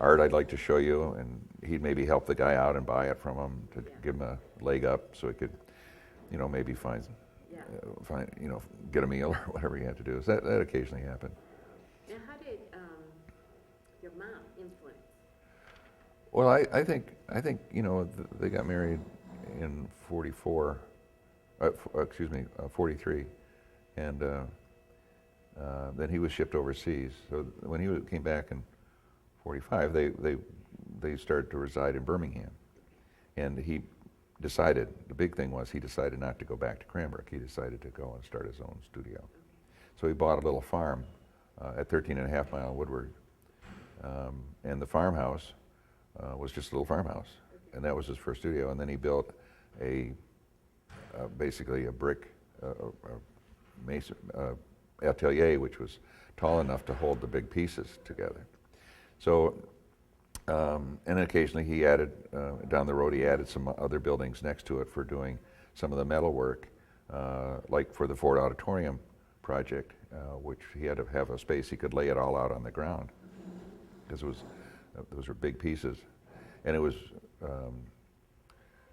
art I'd like to show you, and he'd maybe help the guy out and buy it from him to give him a leg up so he could maybe get a meal or whatever he had to do. So that occasionally happened. Now, how did your mom influence? Well, I think they got married in 44. 43, and then he was shipped overseas. So when he came back in 45, they started to reside in Birmingham, and he decided, the big thing was he decided not to go back to Cranbrook. He decided to go and start his own studio. So he bought a little farm at 13.5 Mile Woodward, and the farmhouse was just a little farmhouse, and that was his first studio. And then he built basically a brick mason atelier, which was tall enough to hold the big pieces together. So, and occasionally he added, down the road, he added some other buildings next to it for doing some of the metal work, like for the Ford Auditorium project, which he had to have a space he could lay it all out on the ground, because those were big pieces, and it was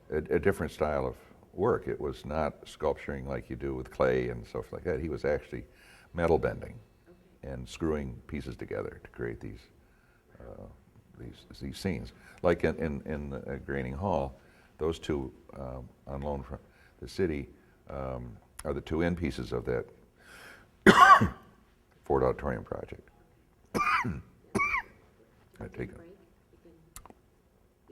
a different style of work. It was not sculpturing like you do with clay and stuff like that. He was actually metal bending and screwing pieces together to create these scenes. Like in Graining Hall, those two on loan from the city are the two end pieces of that Ford Auditorium project. I take it.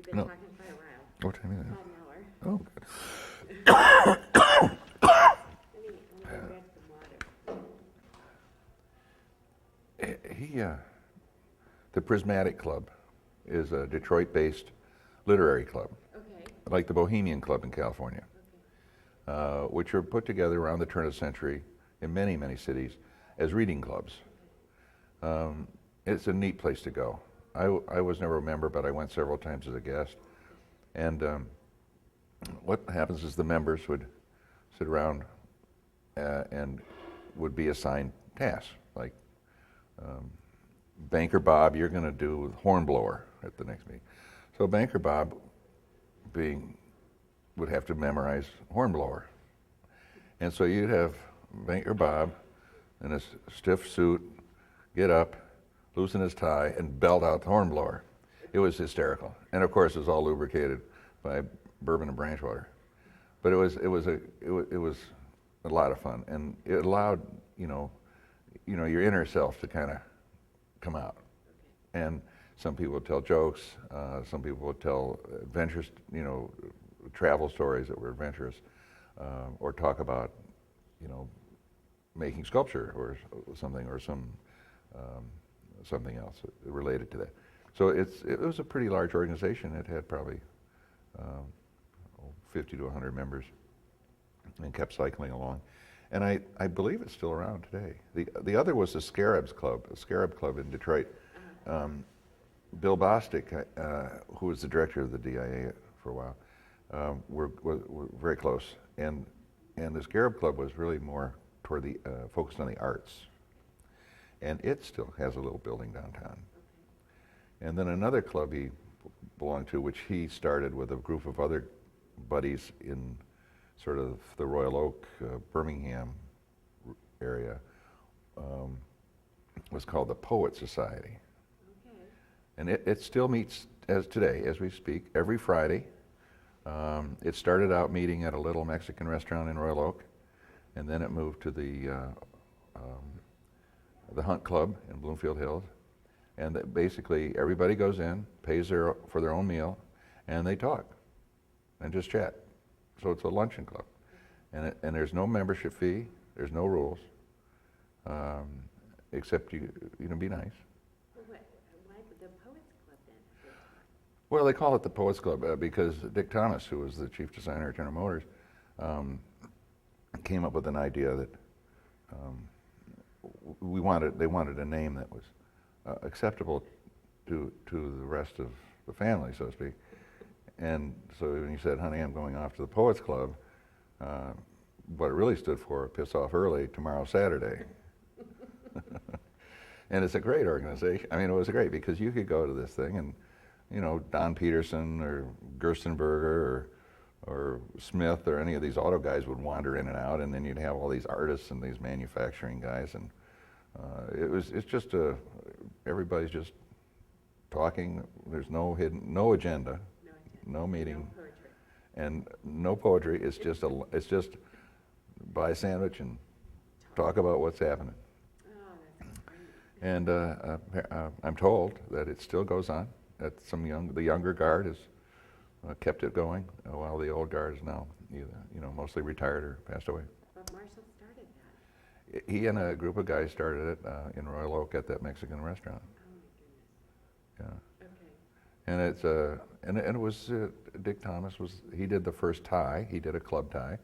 You've been No. talking quite a while. What time is it? About an hour. Oh, good. Let me go grab some water. The Prismatic Club is a Detroit-based literary club, Okay, like the Bohemian Club in California, okay. which are put together around the turn of the century in many, many cities as reading clubs. It's a neat place to go. I was never a member, but I went several times as a guest. And what happens is the members would sit around and would be assigned tasks, like Banker Bob, you're going to do hornblower at the next meeting. So Banker Bob would have to memorize hornblower. And so you'd have Banker Bob in a stiff suit get up, loosen his tie, and belt out the hornblower. It was hysterical. And of course, it was all lubricated by bourbon and branch water. But it was a lot of fun, and it allowed your inner self to kind of come out. And some people would tell jokes. Some people would tell adventures, travel stories that were adventurous, or talk about, making sculpture or something, or something else related to that. So it was a pretty large organization. It had probably 50 to 100 members, and kept cycling along. And I believe it's still around today. The other was the Scarabs Club, a Scarab Club in Detroit. Bill Bostic, who was the director of the DIA for a while, were very close. And the Scarab Club was really more toward the focused on the arts. And it still has a little building downtown. And then another club he belonged to, which he started with a group of other buddies in sort of the Royal Oak, Birmingham area, was called the Poet Society. Okay. And it still meets as today, as we speak, every Friday. It started out meeting at a little Mexican restaurant in Royal Oak, and then it moved to the Hunt Club in Bloomfield Hills. And basically everybody goes in, pays for their own meal, and they talk and just chat. So it's a luncheon club. And there's no membership fee, there's no rules, except you be nice. Well, why the Poets Club then? Well, they call it the Poets Club because Dick Thomas, who was the chief designer at General Motors, came up with an idea that they wanted a name that was acceptable to the rest of the family, so to speak. And so when he said, "Honey, I'm going off to the Poets Club," what it really stood for, piss off early, tomorrow Saturday. And it's a great organization. I mean, it was great because you could go to this thing and, Don Peterson or Gerstenberger or Smith or any of these auto guys would wander in and out, and then you'd have all these artists and these manufacturing guys, and it's just everybody's just talking. There's no agenda, no meeting, No poetry. and no poetry. It's just buy a sandwich and talk about what's happening. Oh, that's great. And I'm told that it still goes on. That the younger guard has kept it going, while the old guard is now either mostly retired or passed away. But Marshall started that. He and a group of guys started it in Royal Oak at that Mexican restaurant. Oh, my goodness. Yeah. Okay. And it was Dick Thomas he did the first tie. He did a club tie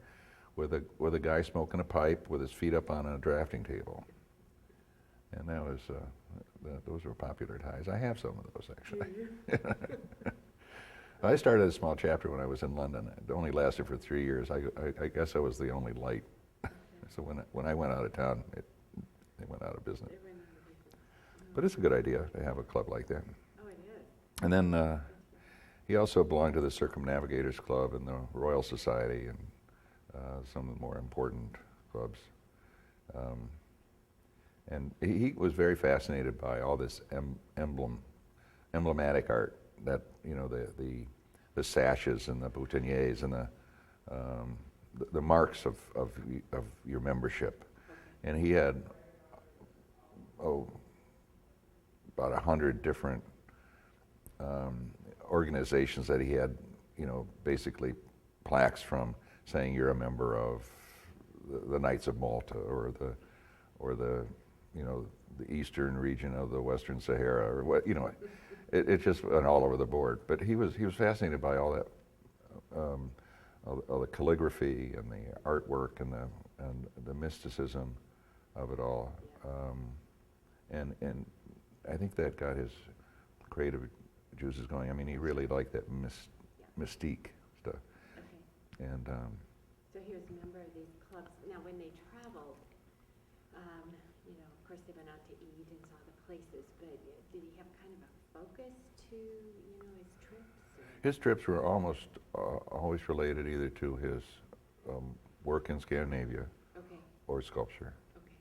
with a guy smoking a pipe with his feet up on a drafting table, and that was those were popular ties. I have some of those actually. I started a small chapter when I was in London. It only lasted for 3 years. I guess I was the only light. So when I went out of town, they went out of business. It went on the business. But it's a good idea to have a club like that. Oh, it is. And then he also belonged to the Circumnavigators Club and the Royal Society and some of the more important clubs. And he was very fascinated by all this emblematic art, that the sashes and the boutonnières and the marks of your membership. And he had about 100 different organizations that he had, basically plaques from saying you're a member of the Knights of Malta or the the eastern region of the Western Sahara or what it just went all over the board. But he was fascinated by all that, all the calligraphy and the artwork and the mysticism of it all, and I think that got his creative juices going. I mean, he really liked that mystique stuff. Okay. And So he was a member of these clubs. Now, when they traveled, of course they went out to eat and saw the places, but did he have kind of a focus to, his trips? his trips were almost always related either to his work in Scandinavia Okay, or sculpture. okay.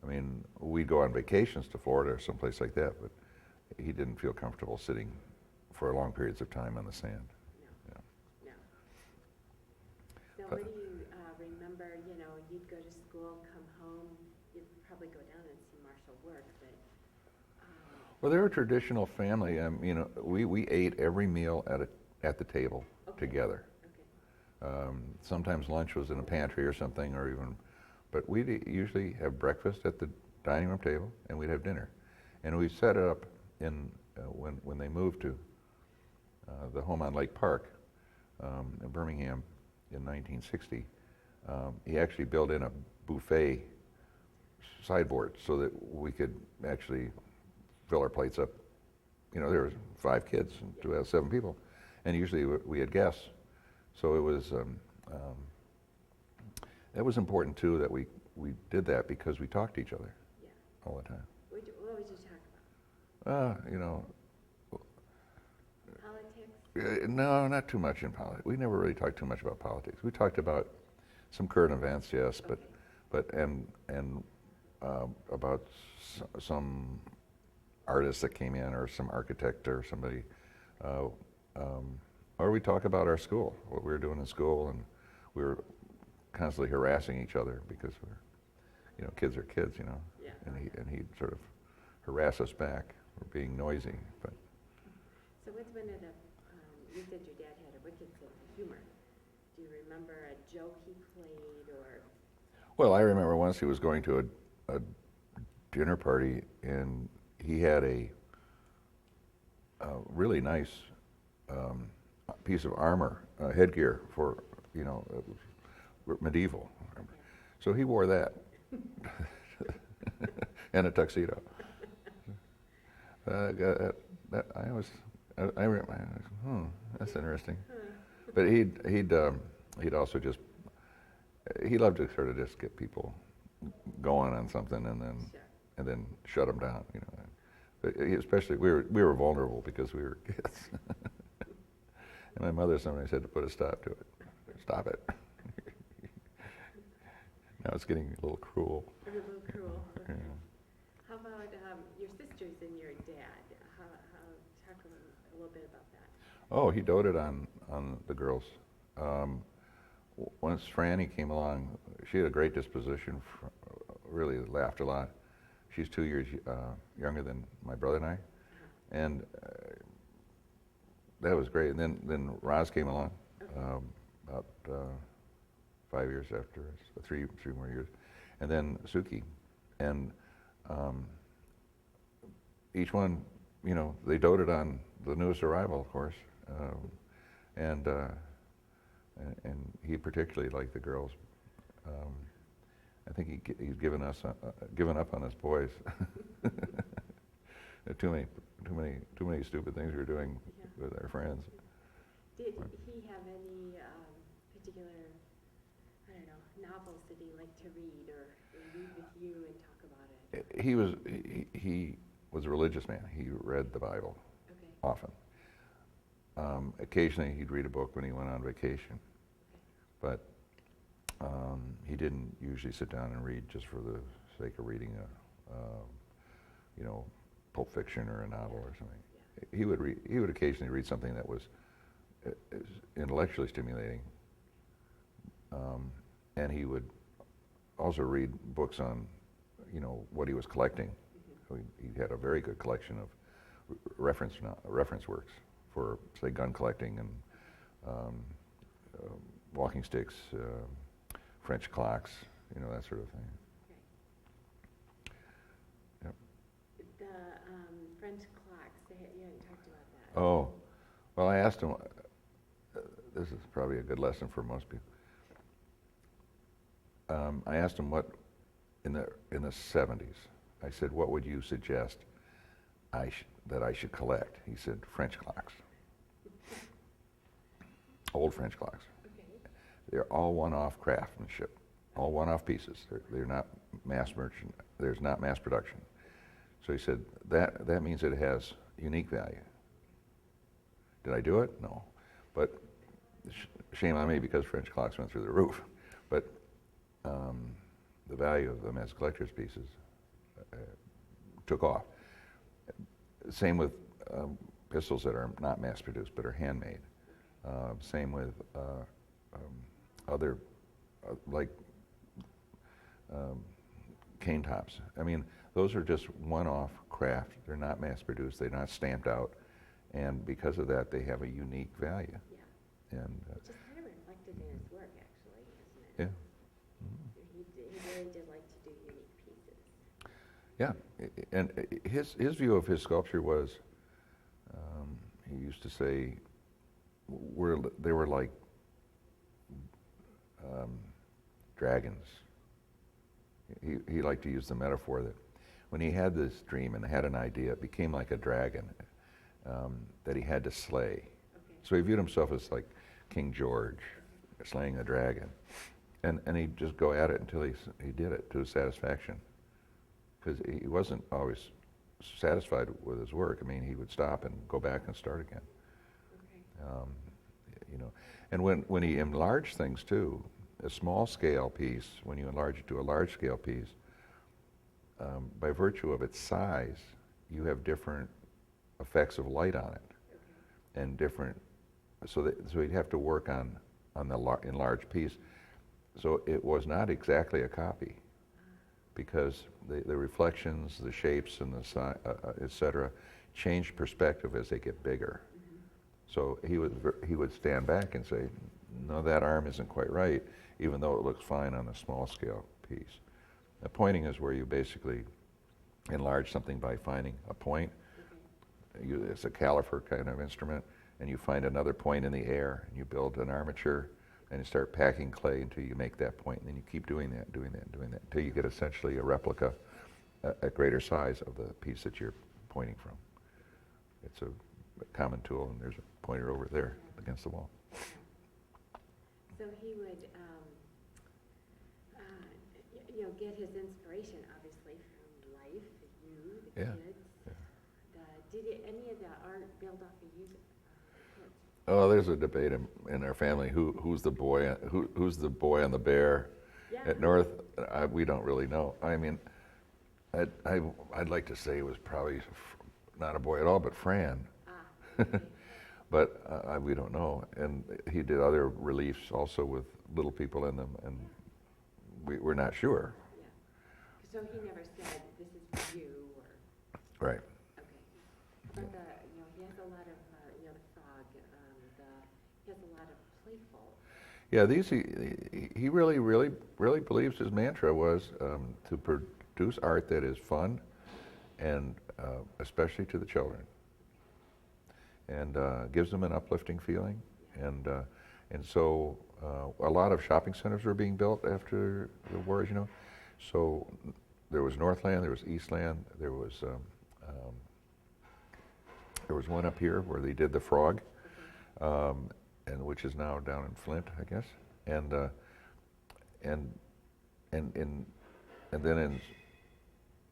I mean, we'd go on vacations to Florida or someplace like that, but he didn't feel comfortable sitting for long periods of time on the sand. No, Yeah. no. So what do you remember, you'd go to school, come home, you'd probably go down and see Marshall work, but... Well, they're a traditional family. We ate every meal at the table Okay. together. Okay. Sometimes lunch was in a pantry or something, but we'd usually have breakfast at the dining room table, and we'd have dinner. And we set it up when they moved to the home on Lake Park in Birmingham in 1960. He actually built in a buffet sideboard so that we could actually fill our plates up. There was 5 kids and to have 7 people, and usually we had guests. So it was that was important too, that we did that because we talked to each other all the time. What would you talk about? Politics? No, not too much in politics. We never really talked too much about politics. We talked about some current events, yes, Okay. but about some artist that came in, or some architect, or somebody, or we talk about our school, what we were doing in school, and we were constantly harassing each other because kids are kids, Yeah. and he'd sort of harass us back for being noisy, but. So what's one of the, you said your dad had a wicked sense of humor. Do you remember a joke he played, or? Well, I remember once he was going to a dinner party, and he had a really nice piece of armor, headgear for, it was medieval. So he wore that and a tuxedo. That's interesting. But he'd also he loved to sort of just get people going on something and then shut them down, But especially we were vulnerable because we were kids. And my mother sometimes had to put a stop to it. Stop it. Now it's getting a little cruel. A little cruel. Yeah. How about your sisters and your dad? Talk a little bit about that. Oh, he doted on the girls. Once Franny came along, she had a great disposition. Really laughed a lot. She's 2 years younger than my brother and I, and that was great. And then Roz came along about 5 years after us, three more years, and then Suki, and each one, they doted on the newest arrival, of course, and he particularly liked the girls. I think he's given up on us boys. Too many stupid things we were doing with our friends. Did he have any particular, novels that he liked to read or read with you and talk about it? He was a religious man. He read the Bible Okay. often. Occasionally he'd read a book when he went on vacation, but he didn't usually sit down and read just for the sake of reading Pulp Fiction or a novel or something. Yeah. He would occasionally read something that was intellectually stimulating, and he would also read books on, what he was collecting. Mm-hmm. So he had a very good collection of reference works, for, say, gun collecting and walking sticks, French clocks, you know, that sort of thing. Yep. The French clocks, you hadn't talked about that. Oh, well, I asked him, this is probably a good lesson for most people. I asked him what, in the 70s, I said, what would you suggest that I should collect? He said, French clocks. Old French clocks. Okay. They're all one-off craftsmanship, all one-off pieces. They're not mass merchant. There's not mass production. So he said that means it has unique value. Did I do it? No, but shame on me because French clocks went through the roof. But the value of them as collector's pieces took off. Same with pistols that are not mass produced but are handmade. Same with other, like cane tops. I mean, those are just one-off craft. They're not mass-produced. They're not stamped out. And because of that, they have a unique value. Yeah. And Which is kind of reflected in his work, actually, isn't it? yeah. He really did like to do unique pieces. Yeah, and his view of his sculpture was, he used to say, they were like dragons. He liked to use the metaphor that when he had this dream and had an idea, it became like a dragon that he had to slay. Okay. So he viewed himself as like King George slaying a dragon. And he'd just go at it until he did it to his satisfaction. Because he wasn't always satisfied with his work. I mean, he would stop and go back and start again. Okay. You know, and when he enlarged things too, a small scale piece, when you enlarge it to a large scale piece, by virtue of its size, you have different effects of light on it, Okay. and different. So he'd have to work on the enlarged piece. So it was not exactly a copy, because the reflections, the shapes, and the etc. change perspective as they get bigger. Mm-hmm. So he would stand back and say, no, that arm isn't quite right, even though it looks fine on a small scale piece. The pointing is where you basically enlarge something by finding a point. Okay. It's a caliper kind of instrument, and you find another point in the air, and you build an armature, and you start packing clay until you make that point, and then you keep doing that, until you get essentially a replica at greater size of the piece that you're pointing from. It's a common tool, and there's a pointer over there against the wall. So he would, get his inspiration, obviously, from life, you, the Yeah. kids. Yeah. Did any of the art build off of you, the kids? Oh, there's a debate in our family who's the boy on the bear Yeah. at North. We don't really know. I mean, I'd like to say it was probably not a boy at all, but Fran. Okay. But we don't know. And he did other reliefs also with little people in them, and we're not sure. Yeah. So he never said, this is for you, or, Right. okay. But he has a lot of, the frog, he has a lot of playful. Yeah, he really believes his mantra was to produce art that is fun, and especially to the children, and gives them an uplifting feeling. And so a lot of shopping centers were being built after the war, as you know. So there was Northland, there was Eastland, there was one up here where they did the frog, and which is now down in Flint, I guess. And then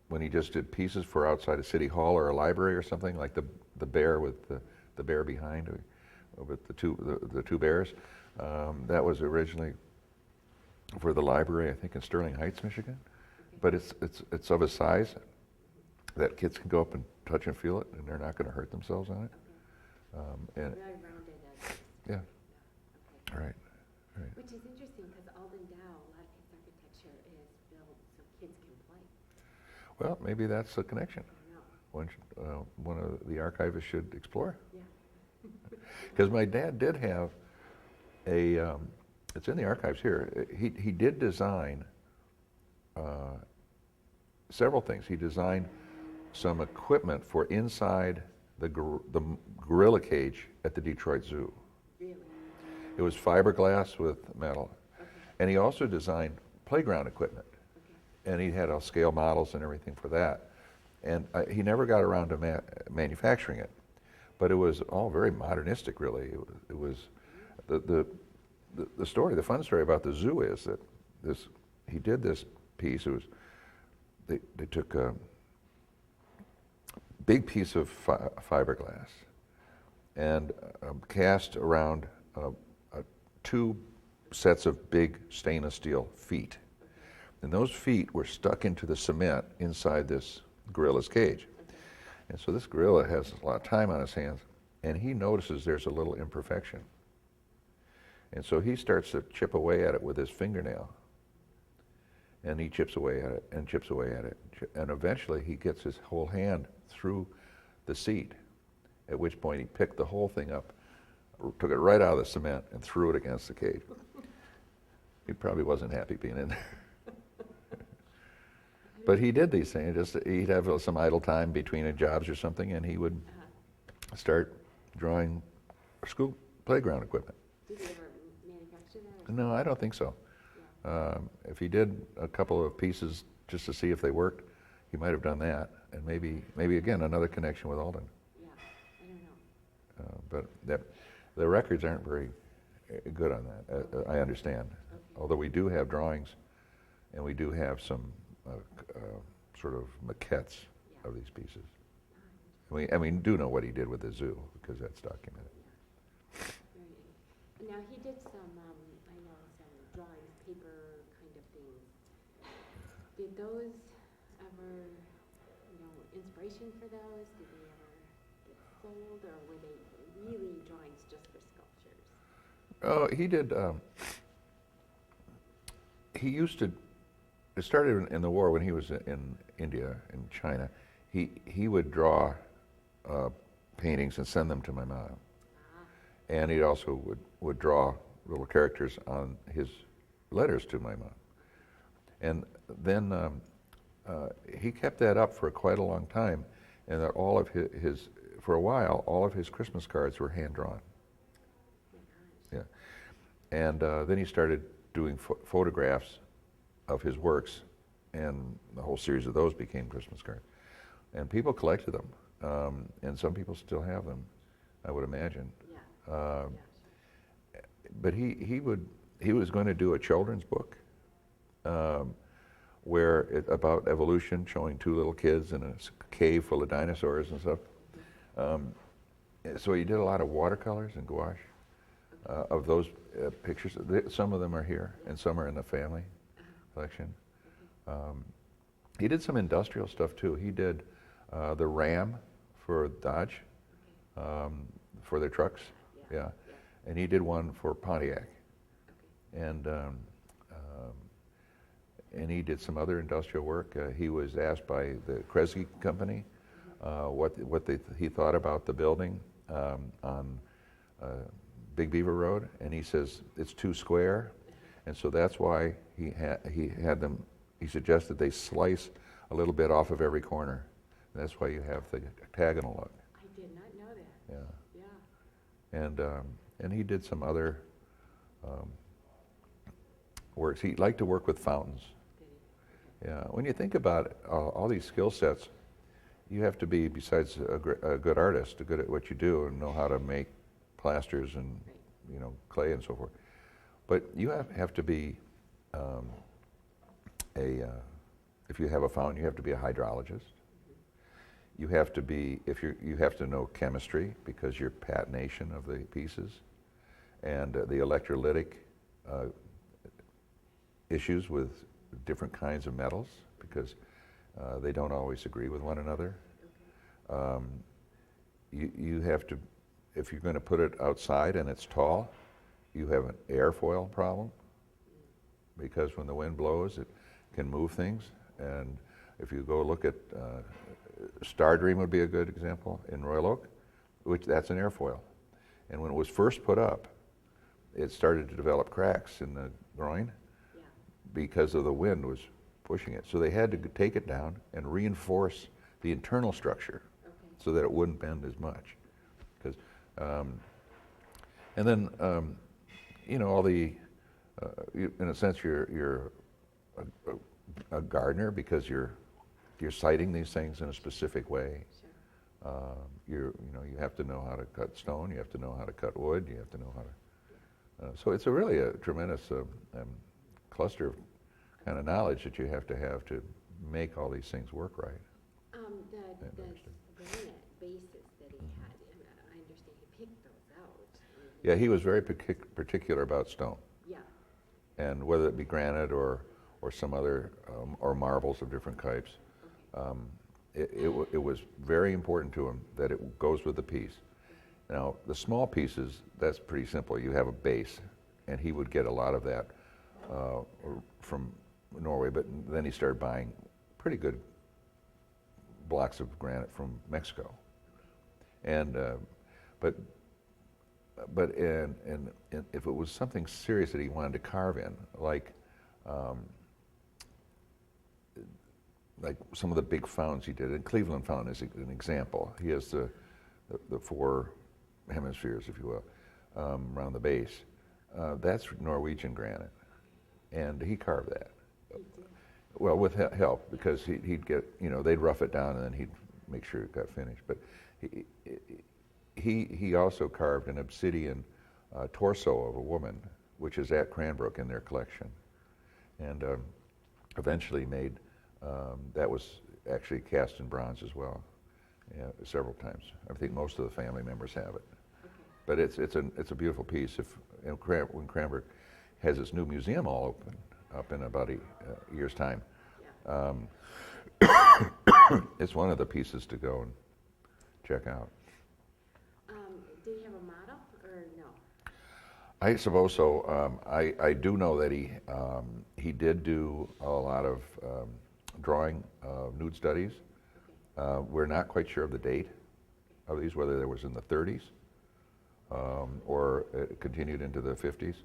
when he just did pieces for outside a city hall or a library or something, like the bear with the bear behind, with the two bears, that was originally for the library, I think, in Sterling Heights, Michigan. But it's of a size that kids can go up and touch and feel it, and they're not going to hurt themselves on it. And Very rounded edges. yeah, Okay. right. Which is interesting, because Alden Dow, a lot of his architecture is built so kids can play. Well, maybe that's a connection. I don't know. One of the archivists should explore. Yeah. Because my dad did have it's in the archives here, he did design several things. He designed some equipment for inside the gorilla cage at the Detroit Zoo. Really? It was fiberglass with metal. Okay. And he also designed playground equipment. Okay. And he had scale models and everything for that. And he never got around to manufacturing it. But it was all very modernistic, really. It was the story, the fun story about the zoo is that he did this piece. It was they took a big piece of fiberglass and cast around 2 sets of big stainless steel feet. And those feet were stuck into the cement inside this gorilla's cage. And so this gorilla has a lot of time on his hands, and he notices there's a little imperfection. And so he starts to chip away at it with his fingernail. And he chips away at it and chips away at it. And eventually he gets his whole hand through the seat, at which point he picked the whole thing up, took it right out of the cement and threw it against the cage. He probably wasn't happy being in there. But he did these things. He'd have some idle time between jobs or something, and he would start drawing school playground equipment. Did he ever manufacture that? No, I don't think so. If he did a couple of pieces just to see if they worked, he might have done that, and maybe again another connection with Alden. Yeah, I don't know. But the records aren't very good on that. I understand. Okay. Although we do have drawings, and we do have some sort of maquettes of these pieces. And we do know what he did with the zoo because that's documented. Now he did some, I know, some drawings, paper kind of things. Did those ever, inspiration for those? Did they ever get sold, or were they really drawings just for sculptures? Oh, he did. He used to. It started in the war when he was in India, in China. He would draw paintings and send them to my mom. And he also would draw little characters on his letters to my mom. And then he kept that up for quite a long time, and that all of his for a while, all of his Christmas cards were hand-drawn. Yeah. And then he started doing photographs of his works, and the whole series of those became Christmas cards. And people collected them, and some people still have them, I would imagine. Yeah. But he was going to do a children's book about evolution, showing 2 little kids in a cave full of dinosaurs and stuff. So he did a lot of watercolors and gouache of those pictures. Some of them are here, and some are in the family collection. He did some industrial stuff too. He did the Ram for Dodge, for their trucks. Yeah. And he did one for Pontiac. And he did some other industrial work. He was asked by the Kresge company what he thought about the building on Big Beaver Road, and he says it's too square, and so that's why he had them. He suggested they slice a little bit off of every corner. That's why you have the octagonal look. I did not know that. Yeah. Yeah. And he did some other works. He liked to work with fountains. Yeah. When you think about it, all these skill sets, you have to be, besides a good artist, good at what you do, and know how to make plasters and clay and so forth. But you have to be if you have a fountain, you have to be a hydrologist. You have to be, you have to know chemistry because you're patination of the pieces, and the electrolytic issues with different kinds of metals because they don't always agree with one another. You have to, if you're going to put it outside and it's tall, you have an airfoil problem because when the wind blows, it can move things. And if you go look at Star Dream would be a good example in Royal Oak, which that's an airfoil. And when it was first put up, it started to develop cracks in the groin Yeah. because of the wind was pushing it. So they had to take it down and reinforce the internal structure Okay. so that it wouldn't bend as much. And then, all the, in a sense, you're a gardener because you're siting these things in a specific way. Sure. You have to know how to cut stone. You have to know how to cut wood. You have to know how to. So it's really a tremendous cluster of kind of knowledge that you have to make all these things work right. The understood. granite bases that he had, I understand he picked those out. Yeah, he was very particular about stone, Yeah. and whether it be granite or some other or marbles of different types. Okay. It was very important to him that it goes with the piece. Now, the small pieces, that's pretty simple. You have a base, and he would get a lot of that from Norway, but then he started buying pretty good blocks of granite from Mexico. And but if it was something serious that he wanted to carve in, like some of the big fountains he did, and Cleveland Fountain is an example. He has the four hemispheres, if you will, around the base. That's Norwegian granite, and he carved that. Well, with help, because he'd get, they'd rough it down and then he'd make sure it got finished. But he also carved an obsidian torso of a woman, which is at Cranbrook in their collection, and eventually made. That was actually cast in bronze as well, several times. I think most of the family members have it. Okay. But it's a beautiful piece. When Cranbrook has its new museum all open up in about a year's time, Yeah. it's one of the pieces to go and check out. Did he have a model or no? I suppose so. I do know that he did do a lot of drawing nude studies. Okay. We're not quite sure of the date of these, whether it was in the 30s or it continued into the 50s.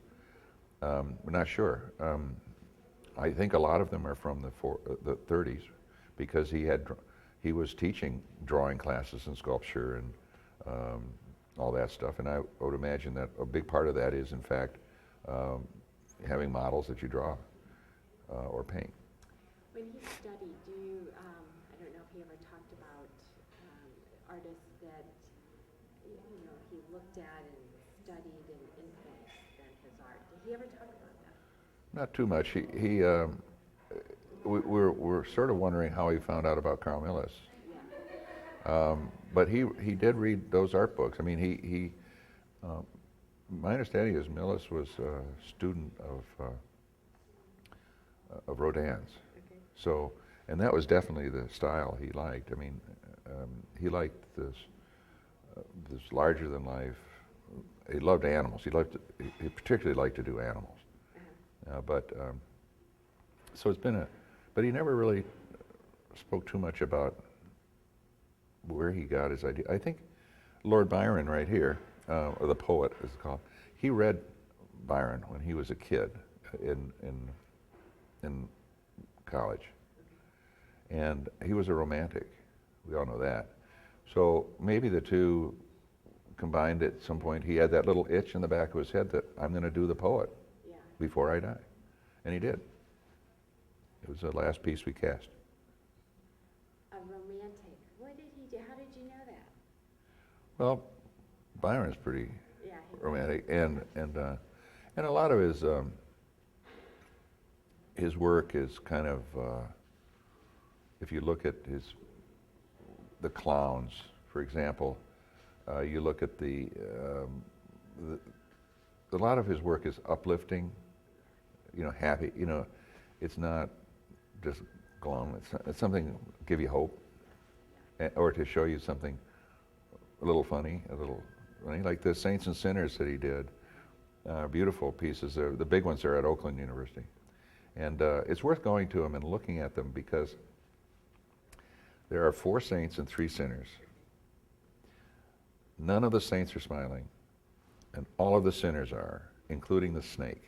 We're not sure. I think a lot of them are from the 30s, because he was teaching drawing classes and sculpture and all that stuff. And I would imagine that a big part of that is, in fact, having models that you draw or paint. When he studied, I don't know if he ever talked about artists that, he looked at and studied and influenced his art. Did he ever talk about that? Not too much. We're sort of wondering how he found out about Carl Milles. Yeah. But he did read those art books. I mean, my understanding is Milles was a student of Rodin's. Okay. So, and that was definitely the style he liked. I mean, he liked this larger than life. He loved animals. He particularly liked to do animals. Uh-huh. So it's been but he never really spoke too much about where he got his idea. I think Lord Byron right here, or the poet as it's called, he read Byron when he was a kid in college. And he was a romantic. We all know that. So maybe the two combined at some point. He had that little itch in the back of his head that I'm going to do the poet Yeah. before I die. And he did. It was the last piece we cast. A romantic. What did he do? How did you know that? Well, Byron's pretty Yeah. romantic, and a lot of his work is kind of, if you look at the clowns, for example, you look at a lot of his work is uplifting, happy. It's not just glum. It's something to give you hope, or to show you something a little funny, like the Saints and Sinners that he did. Beautiful pieces. The big ones are at Oakland University. And it's worth going to them and looking at them, because there are 4 saints and 3 sinners. None of the saints are smiling. and all of the sinners are, including the snake.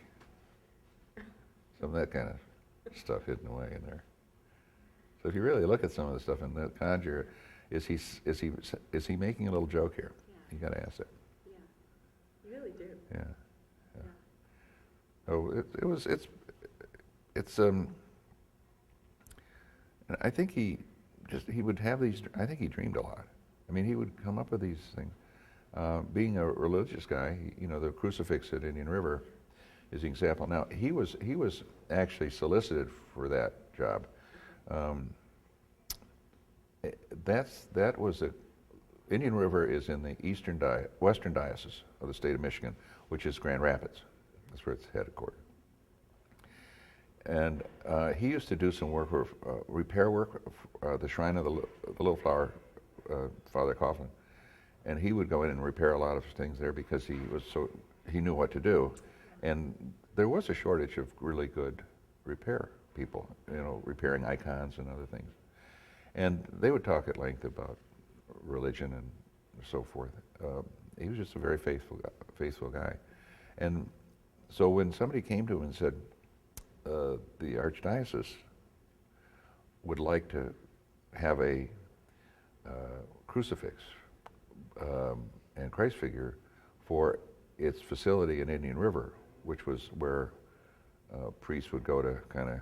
Some of that kind of stuff hidden away in there. So if you really look at some of the stuff in the Conjure, is he making a little joke here? Yeah. You got to ask that. Yeah, you really do. Yeah. Yeah. So and I think he would have these. I think he dreamed a lot. I mean, he would come up with these things. Being a religious guy, the crucifix at Indian River is the example. Now he was actually solicited for that job. Indian River is in the western diocese of the state of Michigan, which is Grand Rapids. That's where it's headquartered. And he used to do some work for repair work, the shrine of the Little Flower, Father Coughlin, and he would go in and repair a lot of things there because he knew what to do, and there was a shortage of really good repair people, repairing icons and other things, and they would talk at length about religion and so forth. He was just a very faithful guy, and so when somebody came to him and said, the archdiocese would like to have a crucifix and Christ figure for its facility in Indian River, which was where priests would go to kind of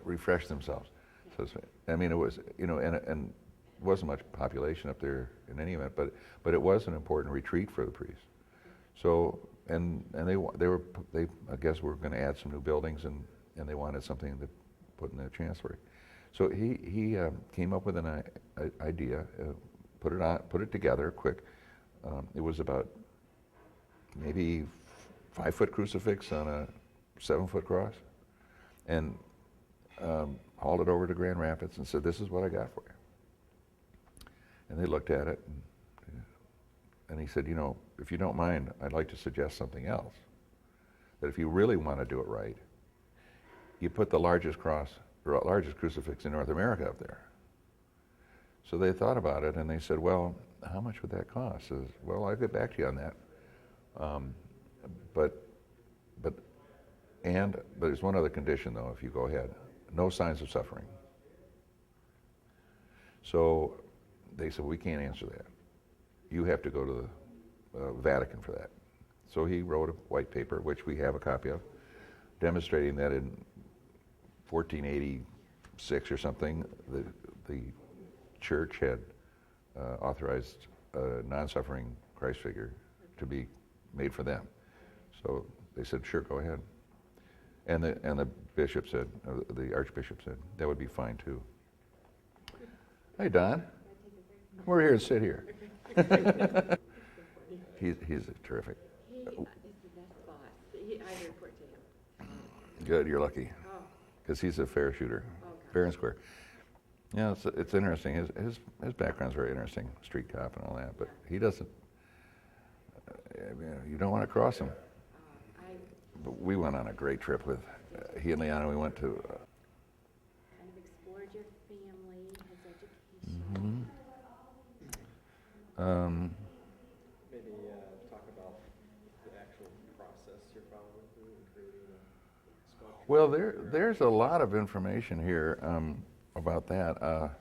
refresh themselves. So I mean, it was and wasn't much population up there in any event, but it was an important retreat for the priests. So and they I guess were going to add some new buildings and they wanted something to put in the chancellery. So he came up with an idea, put it together quick. It was about maybe 5-foot crucifix on a 7-foot cross, and hauled it over to Grand Rapids and said, "This is what I got for you." And they looked at it, and he said, "If you don't mind, I'd like to suggest something else. That if you really want to do it right, you put the largest crucifix in North America up there." So they thought about it, and they said, "Well, how much would that cost?" I says, "Well, I'll get back to you on that. But there's one other condition, though, if you go ahead. No signs of suffering." So they said, "We can't answer that. You have to go to the Vatican for that." So he wrote a white paper, which we have a copy of, demonstrating that in 1486 or something, the church had authorized a non-suffering Christ figure to be made for them. So they said, "Sure, go ahead." And the bishop said, the archbishop said, "That would be fine too." Hey, Don, come over here and sit here. He's terrific. He is the best boss. I report to him. Good, you're lucky, Oh, because he's a fair shooter, okay. fair and square. Yeah, it's interesting. His background's very interesting, street cop and all that. But he doesn't. You don't want to cross him. But we went on a great trip with he and Liana. We went to. Kind of explored your family, his education. Maybe talk about the actual process you're following through in creating a sculpture. Well, there's a lot of information here about that.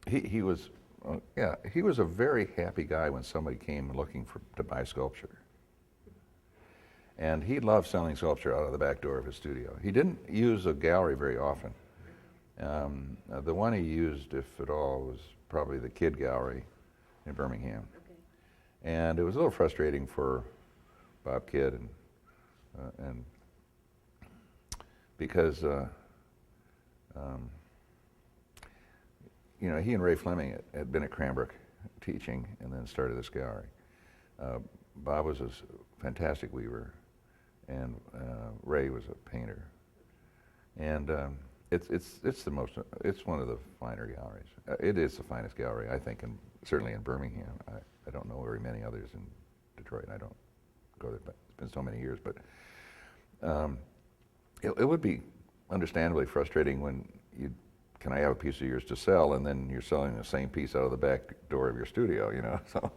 He was a very happy guy when somebody came looking to buy sculpture. And he loved selling sculpture out of the back door of his studio. He didn't use a gallery very often. The one he used, if at all, was probably the Kidd Gallery in Birmingham. Okay. And it was a little frustrating for Bob Kidd, and because he and Ray Fleming had been at Cranbrook teaching and then started this gallery. Bob was a fantastic weaver, and Ray was a painter. And it's one of the finer galleries. It is the finest gallery, I think, certainly in Birmingham. I don't know very many others in Detroit. I don't go there, but it's been so many years. But it would be understandably frustrating when can I have a piece of yours to sell, and then you're selling the same piece out of the back door of your studio, So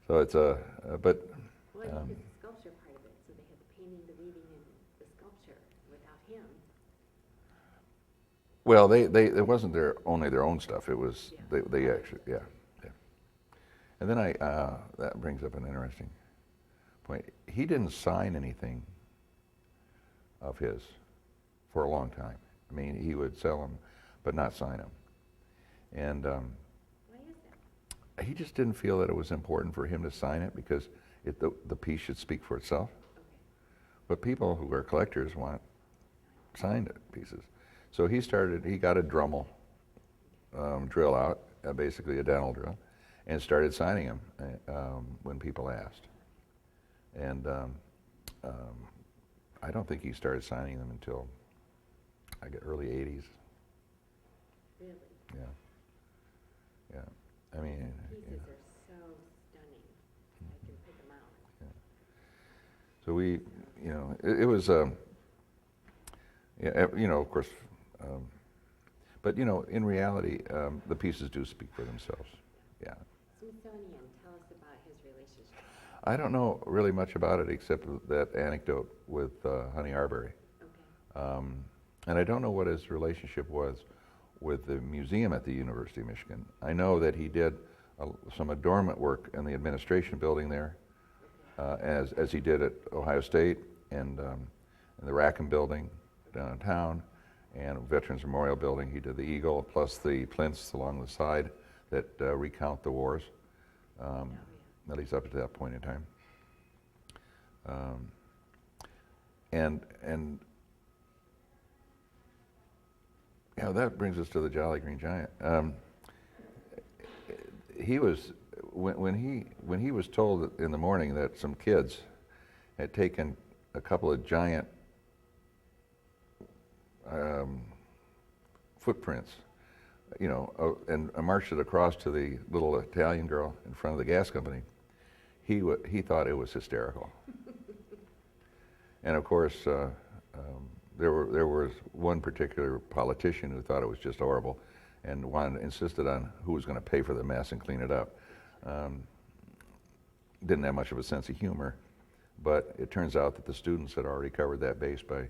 So it's a, but Well, I think it's the sculpture part of it, so they had the painting, the weaving, and the sculpture. Without him, well, it wasn't only their own stuff. It was Yeah. they actually, yeah. And then that brings up an interesting point. He didn't sign anything of his for a long time. I mean, he would sell them, but not sign them. And why is that? he just didn't feel that it was important for him to sign it because the piece should speak for itself. Okay. But people who are collectors want signed pieces. So he got a Dremel drill out, basically a dental drill, and started signing them when people asked. And I don't think he started signing them until early 80s. Really? Yeah. I mean, Pieces are so stunning. I can pick them out. so we, it was, of course, but in reality, the pieces do speak for themselves. Yeah. Smithsonian, tell us about his relationship. I don't know really much about it except that anecdote with Honey Arbery. Okay. And I don't know what his relationship was with the museum at the University of Michigan. I know that he did some adornment work in the administration building there, as he did at Ohio State and in the Rackham building downtown and Veterans Memorial Building. He did the Eagle plus the plinths along the side that recount the wars, at least up to that point in time. And that brings us to the Jolly Green Giant. He was when he was told in the morning that some kids had taken a couple of giant footprints, and marched it across to the little Italian girl in front of the gas company. He thought it was hysterical. And of course, there was one particular politician who thought it was just horrible, and insisted on who was going to pay for the mess and clean it up. Didn't have much of a sense of humor, but it turns out that the students had already covered that base by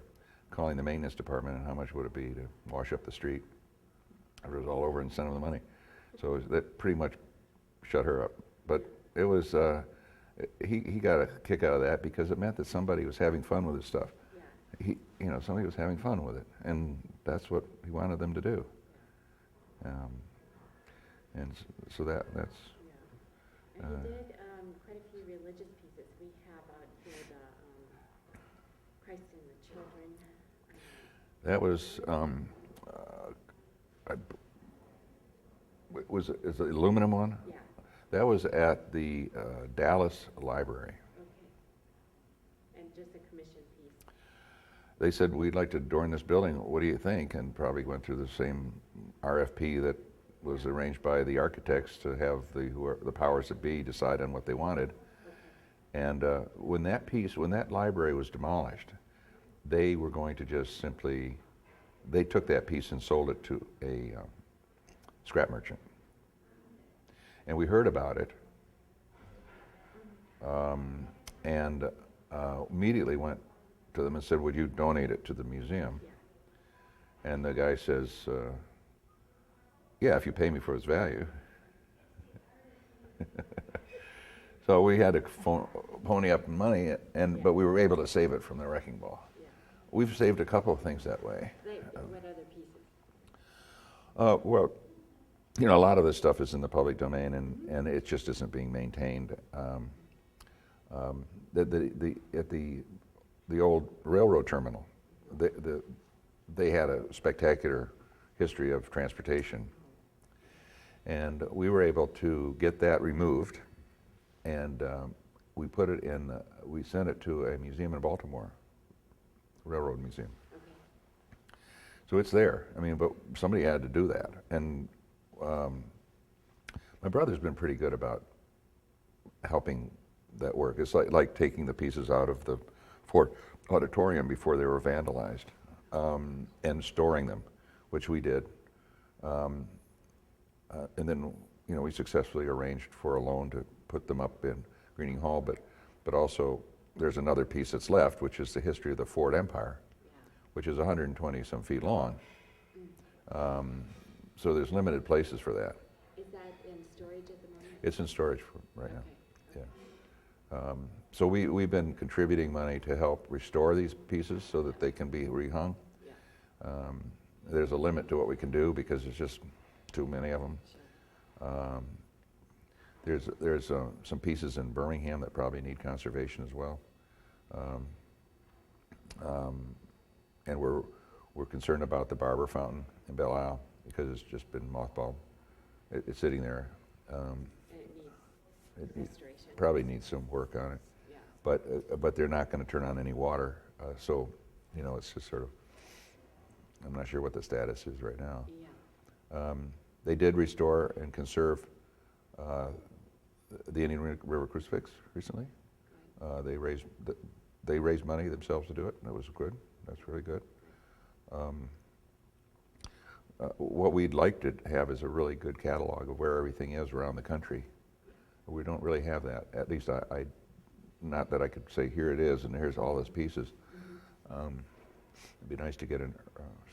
calling the maintenance department and how much would it be to wash up the street. It was all over and sent them the money. So that pretty much shut her up. But it was, he got a kick out of that because it meant that somebody was having fun with his stuff. Yeah. Somebody was having fun with it, and that's what he wanted them to do. And so that's. Yeah. And he did quite a few religious pieces. We have out here the Christ and the Children. That was is the aluminum one? Yeah. That was at the Dallas Library. Okay. And just a commission piece. They said, we'd like to adorn this building. What do you think? And probably went through the same RFP that was arranged by the architects to have the powers that be decide on what they wanted. Okay. And when that library was demolished, they were going to just simply, they took that piece and sold it to a scrap merchant. And we heard about it, and immediately went to them and said, would you donate it to the museum? Yeah. And the guy says, yeah, if you pay me for its value. So we had to pony up money, but we were able to save it from the wrecking ball. Yeah. We've saved a couple of things that way. What other pieces? Well, a lot of this stuff is in the public domain, and it just isn't being maintained. At the old railroad terminal, they had a spectacular history of transportation, and we were able to get that removed, and we put it in. We sent it to a museum in Baltimore, Railroad Museum. Okay. So it's there. I mean, but somebody had to do that, and my brother's been pretty good about helping that work. It's like taking the pieces out of the Ford Auditorium before they were vandalized, and storing them, which we did. And then we successfully arranged for a loan to put them up in Greening Hall, but also there's another piece that's left, which is the history of the Ford Empire, which is 120 some feet long. So there's limited places for that. Is that in storage at the moment? It's in storage right now. Okay. Yeah. So we've been contributing money to help restore these pieces so that they can be rehung. Yeah. There's a limit to what we can do because there's just too many of them. Sure. There's some pieces in Birmingham that probably need conservation as well. And we're concerned about the Barber Fountain in Belle Isle because it's just been mothballed. It's sitting there. And it needs restoration. Probably needs some work on it. Yeah. But they're not going to turn on any water. So, it's just sort of, I'm not sure what the status is right now. Yeah. They did restore and conserve the Indian River crucifix recently. Right. They raised money themselves to do it. That was good. That's really good. What we'd like to have is a really good catalog of where everything is around the country. We don't really have that. At least I not that I could say here it is and here's all those pieces. It'd be nice to get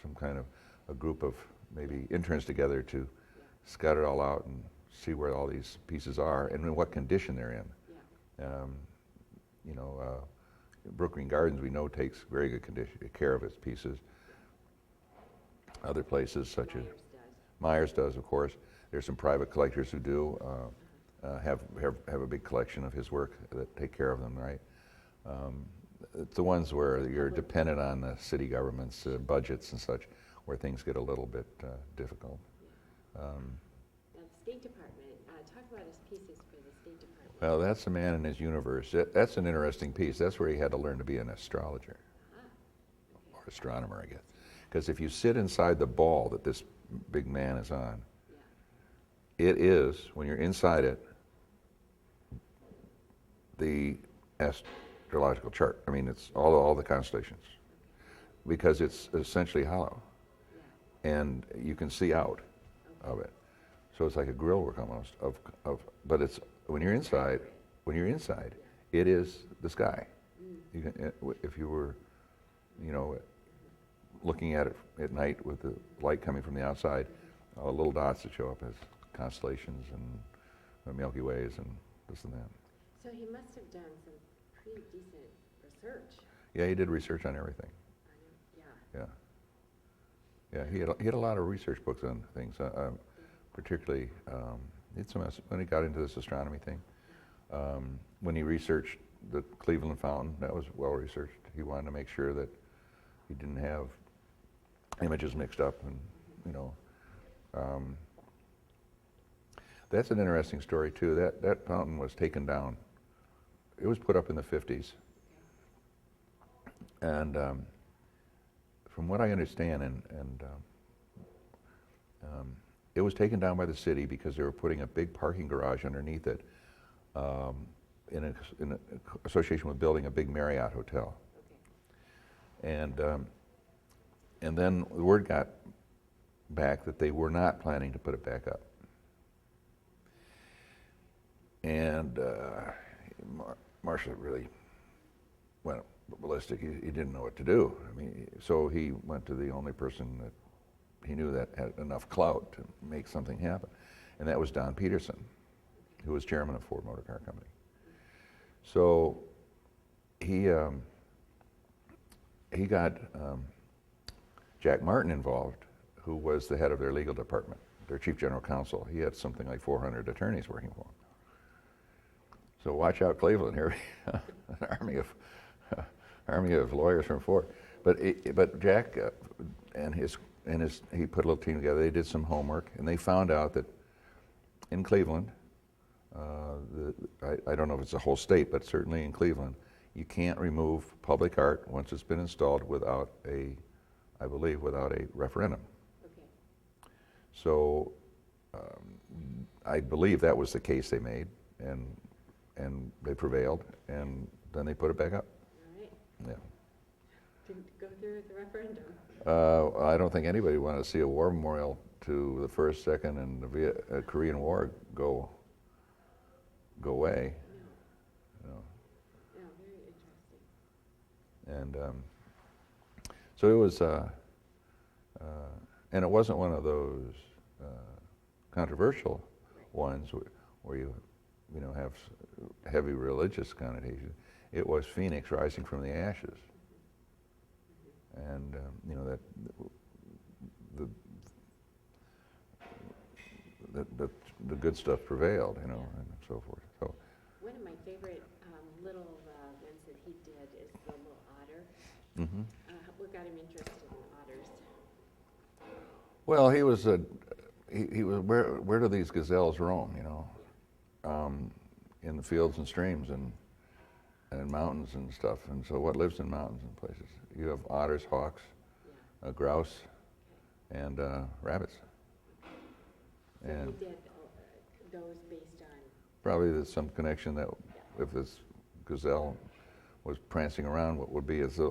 some kind of a group of maybe interns together to scout it all out and see where all these pieces are and in what condition they're in. Yeah. Brook Green Gardens we know takes very good care of its pieces. Other places such as Myers does, of course. There's some private collectors who do have a big collection of his work that take care of them, right? It's the ones where you're dependent on the city government's budgets and such, where things get a little bit difficult. Now, the State Department, talk about his pieces for the State Department. Well, that's a man in his universe. That's an interesting piece. That's where he had to learn to be an astrologer, or astronomer, I guess. Because if you sit inside the ball that this big man is on, it is, when you're inside it, the astrological chart. I mean, it's all the constellations, because it's essentially hollow, and you can see out of it. So it's like a grill work almost but it's when you're inside, it is the sky. You can, if you were, looking at it at night with the light coming from the outside, little dots that show up as constellations and Milky Ways and this and that. So he must have done some pretty decent research. Yeah, he did research on everything. Yeah, he had a lot of research books on things. Particularly, when he got into this astronomy thing. When he researched the Cleveland Fountain, that was well researched. He wanted to make sure that he didn't have images mixed up, and that's an interesting story too. That fountain was taken down. It was put up in the 50s, and from what I understand, it was taken down by the city because they were putting a big parking garage underneath it, in association with building a big Marriott hotel. And then the word got back that they were not planning to put it back up. And Marshall really went ballistic. He didn't know what to do. I mean, so he went to the only person that he knew that had enough clout to make something happen, and that was Don Peterson, who was chairman of Ford Motor Car Company. So he got Jack Martin involved, who was the head of their legal department, their chief general counsel. He had something like 400 attorneys working for him. So watch out, Cleveland, here, an army of lawyers from Ford. But Jack he put a little team together. They did some homework, and they found out that in Cleveland, I don't know if it's the whole state, but certainly in Cleveland, you can't remove public art once it's been installed without a referendum. Okay. So I believe that was the case they made, and they prevailed, and then they put it back up. All right. Yeah. didn't go through with the referendum. I don't think anybody wanted to see a war memorial to the First, Second, and the Korean War go away. No. You know. No, very interesting. And so it was, and it wasn't one of those controversial ones where you have heavy religious connotation. It was Phoenix rising from the ashes, and that the good stuff prevailed, and so forth. So One of my favorite little ones that he did is the little otter. mm-hmm. What got him interested in otters? Well, he was where do these gazelles roam? In the fields and streams and mountains and stuff. And so, what lives in mountains and places? You have otters, hawks, grouse, and rabbits. So And he did those based on. probably there's some connection that if this gazelle was prancing around, what would be the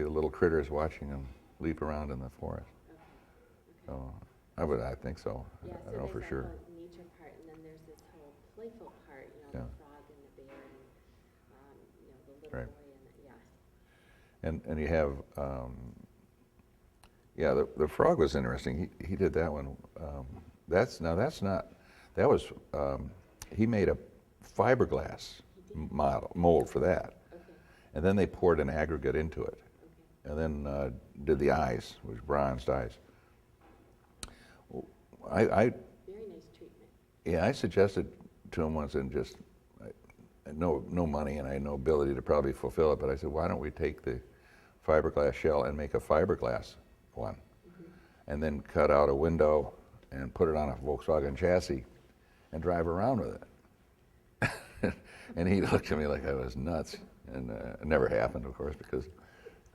little critters watching him leap around in the forest. Okay. So I think so. Yeah, I so know for there's sure. that whole nature part, and then there's this whole playful part, the Yeah. frog and the bear, and the little Right. boy, and And you have the frog was interesting. He did that one. That was he made a fiberglass mold for that, Okay. and then they poured an aggregate into it, Okay. and then did the eyes, which bronzed eyes. I Very nice treatment. Yeah, I suggested to him once, and just no money, and I had no ability to probably fulfill it. But I said, why don't we take the fiberglass shell and make a fiberglass one, and then cut out a window and put it on a Volkswagen chassis, and drive around with it. And he looked at me like I was nuts, and it never happened, of course, because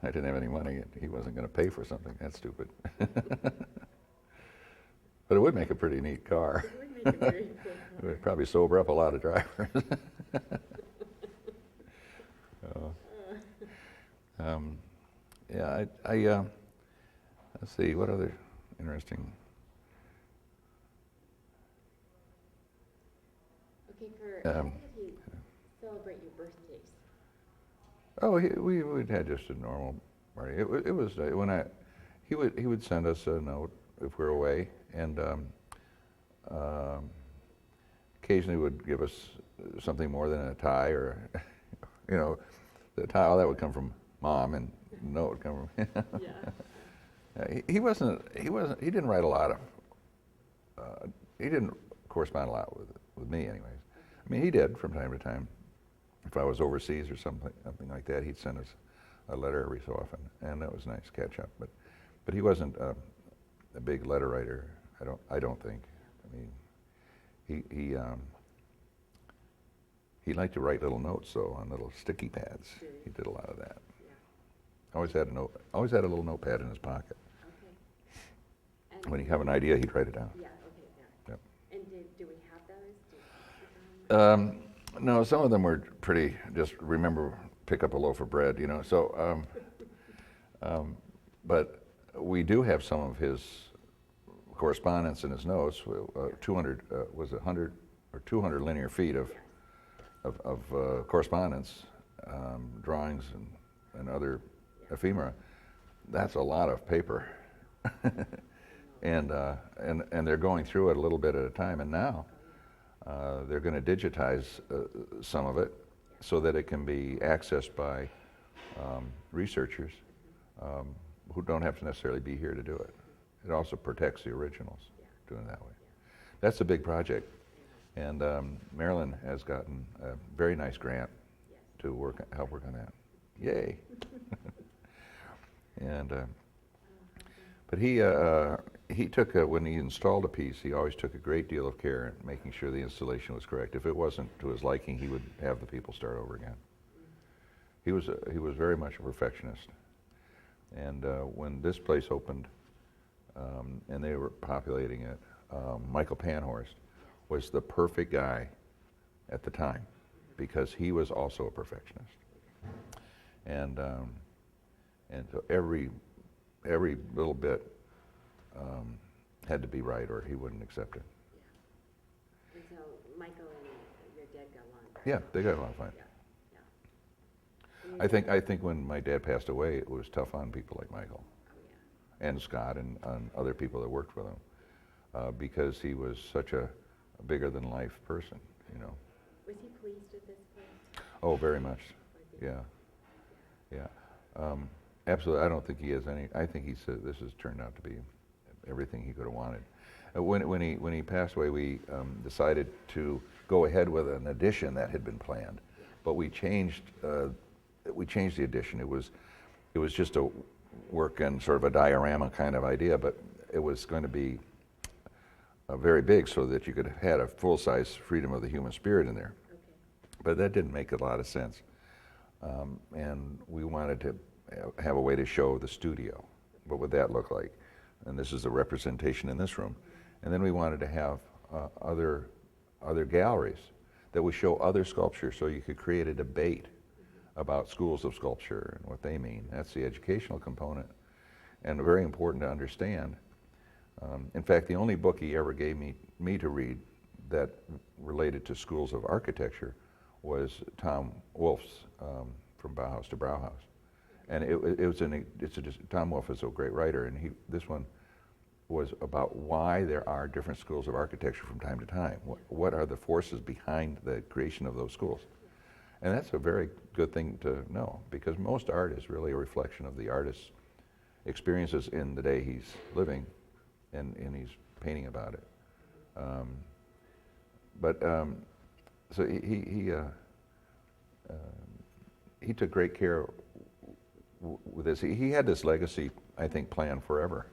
I didn't have any money, and he wasn't going to pay for something that stupid. But it would make a pretty neat car. It would make a very cool It would probably sober up a lot of drivers. Let's see, what other interesting. Okay, how Um, did you celebrate your birthdays? Oh, we'd had just a normal party. It was he would send us a note if we were away, and occasionally would give us something more than a tie, or the tie. All that would come from Mom, and the note would come from. Yeah. He didn't write a lot of. He didn't correspond a lot with me, anyways. I mean, he did from time to time. If I was overseas or something like that, he'd send us a letter every so often, and that was nice to catch up. But he wasn't a big letter writer. I don't think. I mean, he liked to write little notes though on little sticky pads. Did he? He did a lot of that. Yeah. Always had a little notepad in his pocket. Okay. And When he'd have an idea, he'd write it down. Yeah. Okay. Yeah. Yep. And do we have those? No, some of them were pretty. Just remember, pick up a loaf of bread, So, but we do have some of his correspondence in his notes. 200 was 100 or 200 linear feet of correspondence, drawings and other ephemera. That's a lot of paper, and they're going through it a little bit at a time. And now they're going to digitize some of it so that it can be accessed by researchers who don't have to necessarily be here to do it. It also protects the originals doing it that way. That's a big project. And Marilyn has gotten a very nice grant to help work on that. Yay! And but he took when he installed a piece, he always took a great deal of care in making sure the installation was correct. If it wasn't to his liking, he would have the people start over again. He was very much a perfectionist. And when this place opened, and they were populating it, Michael Panhorst was the perfect guy at the time because he was also a perfectionist. And And so every little bit had to be right, or he wouldn't accept it. Yeah. And so Michael and your dad got along. Yeah, they got along fine. Yeah, yeah. And your I think when my dad passed away, it was tough on people like Michael Oh, yeah. and Scott and on other people that worked with him, because he was such a bigger than life person, you know. Was he pleased with this place? Oh, very much. Was he? Yeah, yeah. Absolutely. I don't think he has any. I think he said this has turned out to be everything he could have wanted. When he passed away, we decided to go ahead with an addition that had been planned, but we changed the addition. It was just a work and sort of a diorama kind of idea, but it was going to be very big so that you could have had a full-size Freedom of the Human Spirit in there. Okay. But that didn't make a lot of sense. And we wanted to have a way to show the studio. What would that look like? And this is a representation in this room. And then we wanted to have other galleries that would show other sculpture, so you could create a debate about schools of sculpture and what they mean. That's the educational component, and very important to understand. In fact, the only book he ever gave me to read that related to schools of architecture was Tom Wolfe's From Bauhaus to Brauhaus. And Tom Wolfe is a great writer, and this one was about why there are different schools of architecture from time to time. What are the forces behind the creation of those schools? And that's a very good thing to know, because most art is really a reflection of the artist's experiences in the day he's living, and he's painting about it. So he took great care with this. He had this legacy, I think, planned forever.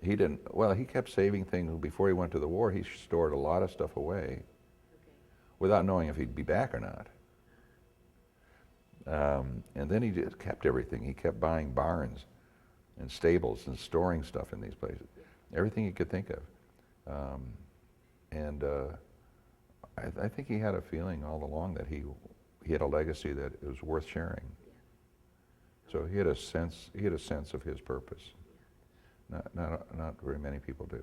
He didn't. Well, he kept saving things. Before he went to the war, he stored a lot of stuff away, without knowing if he'd be back or not. And then he just kept everything. He kept buying barns and stables and storing stuff in these places, everything he could think of. I think he had a feeling all along that he had a legacy that it was worth sharing. So he had a sense of his purpose. Not very many people do.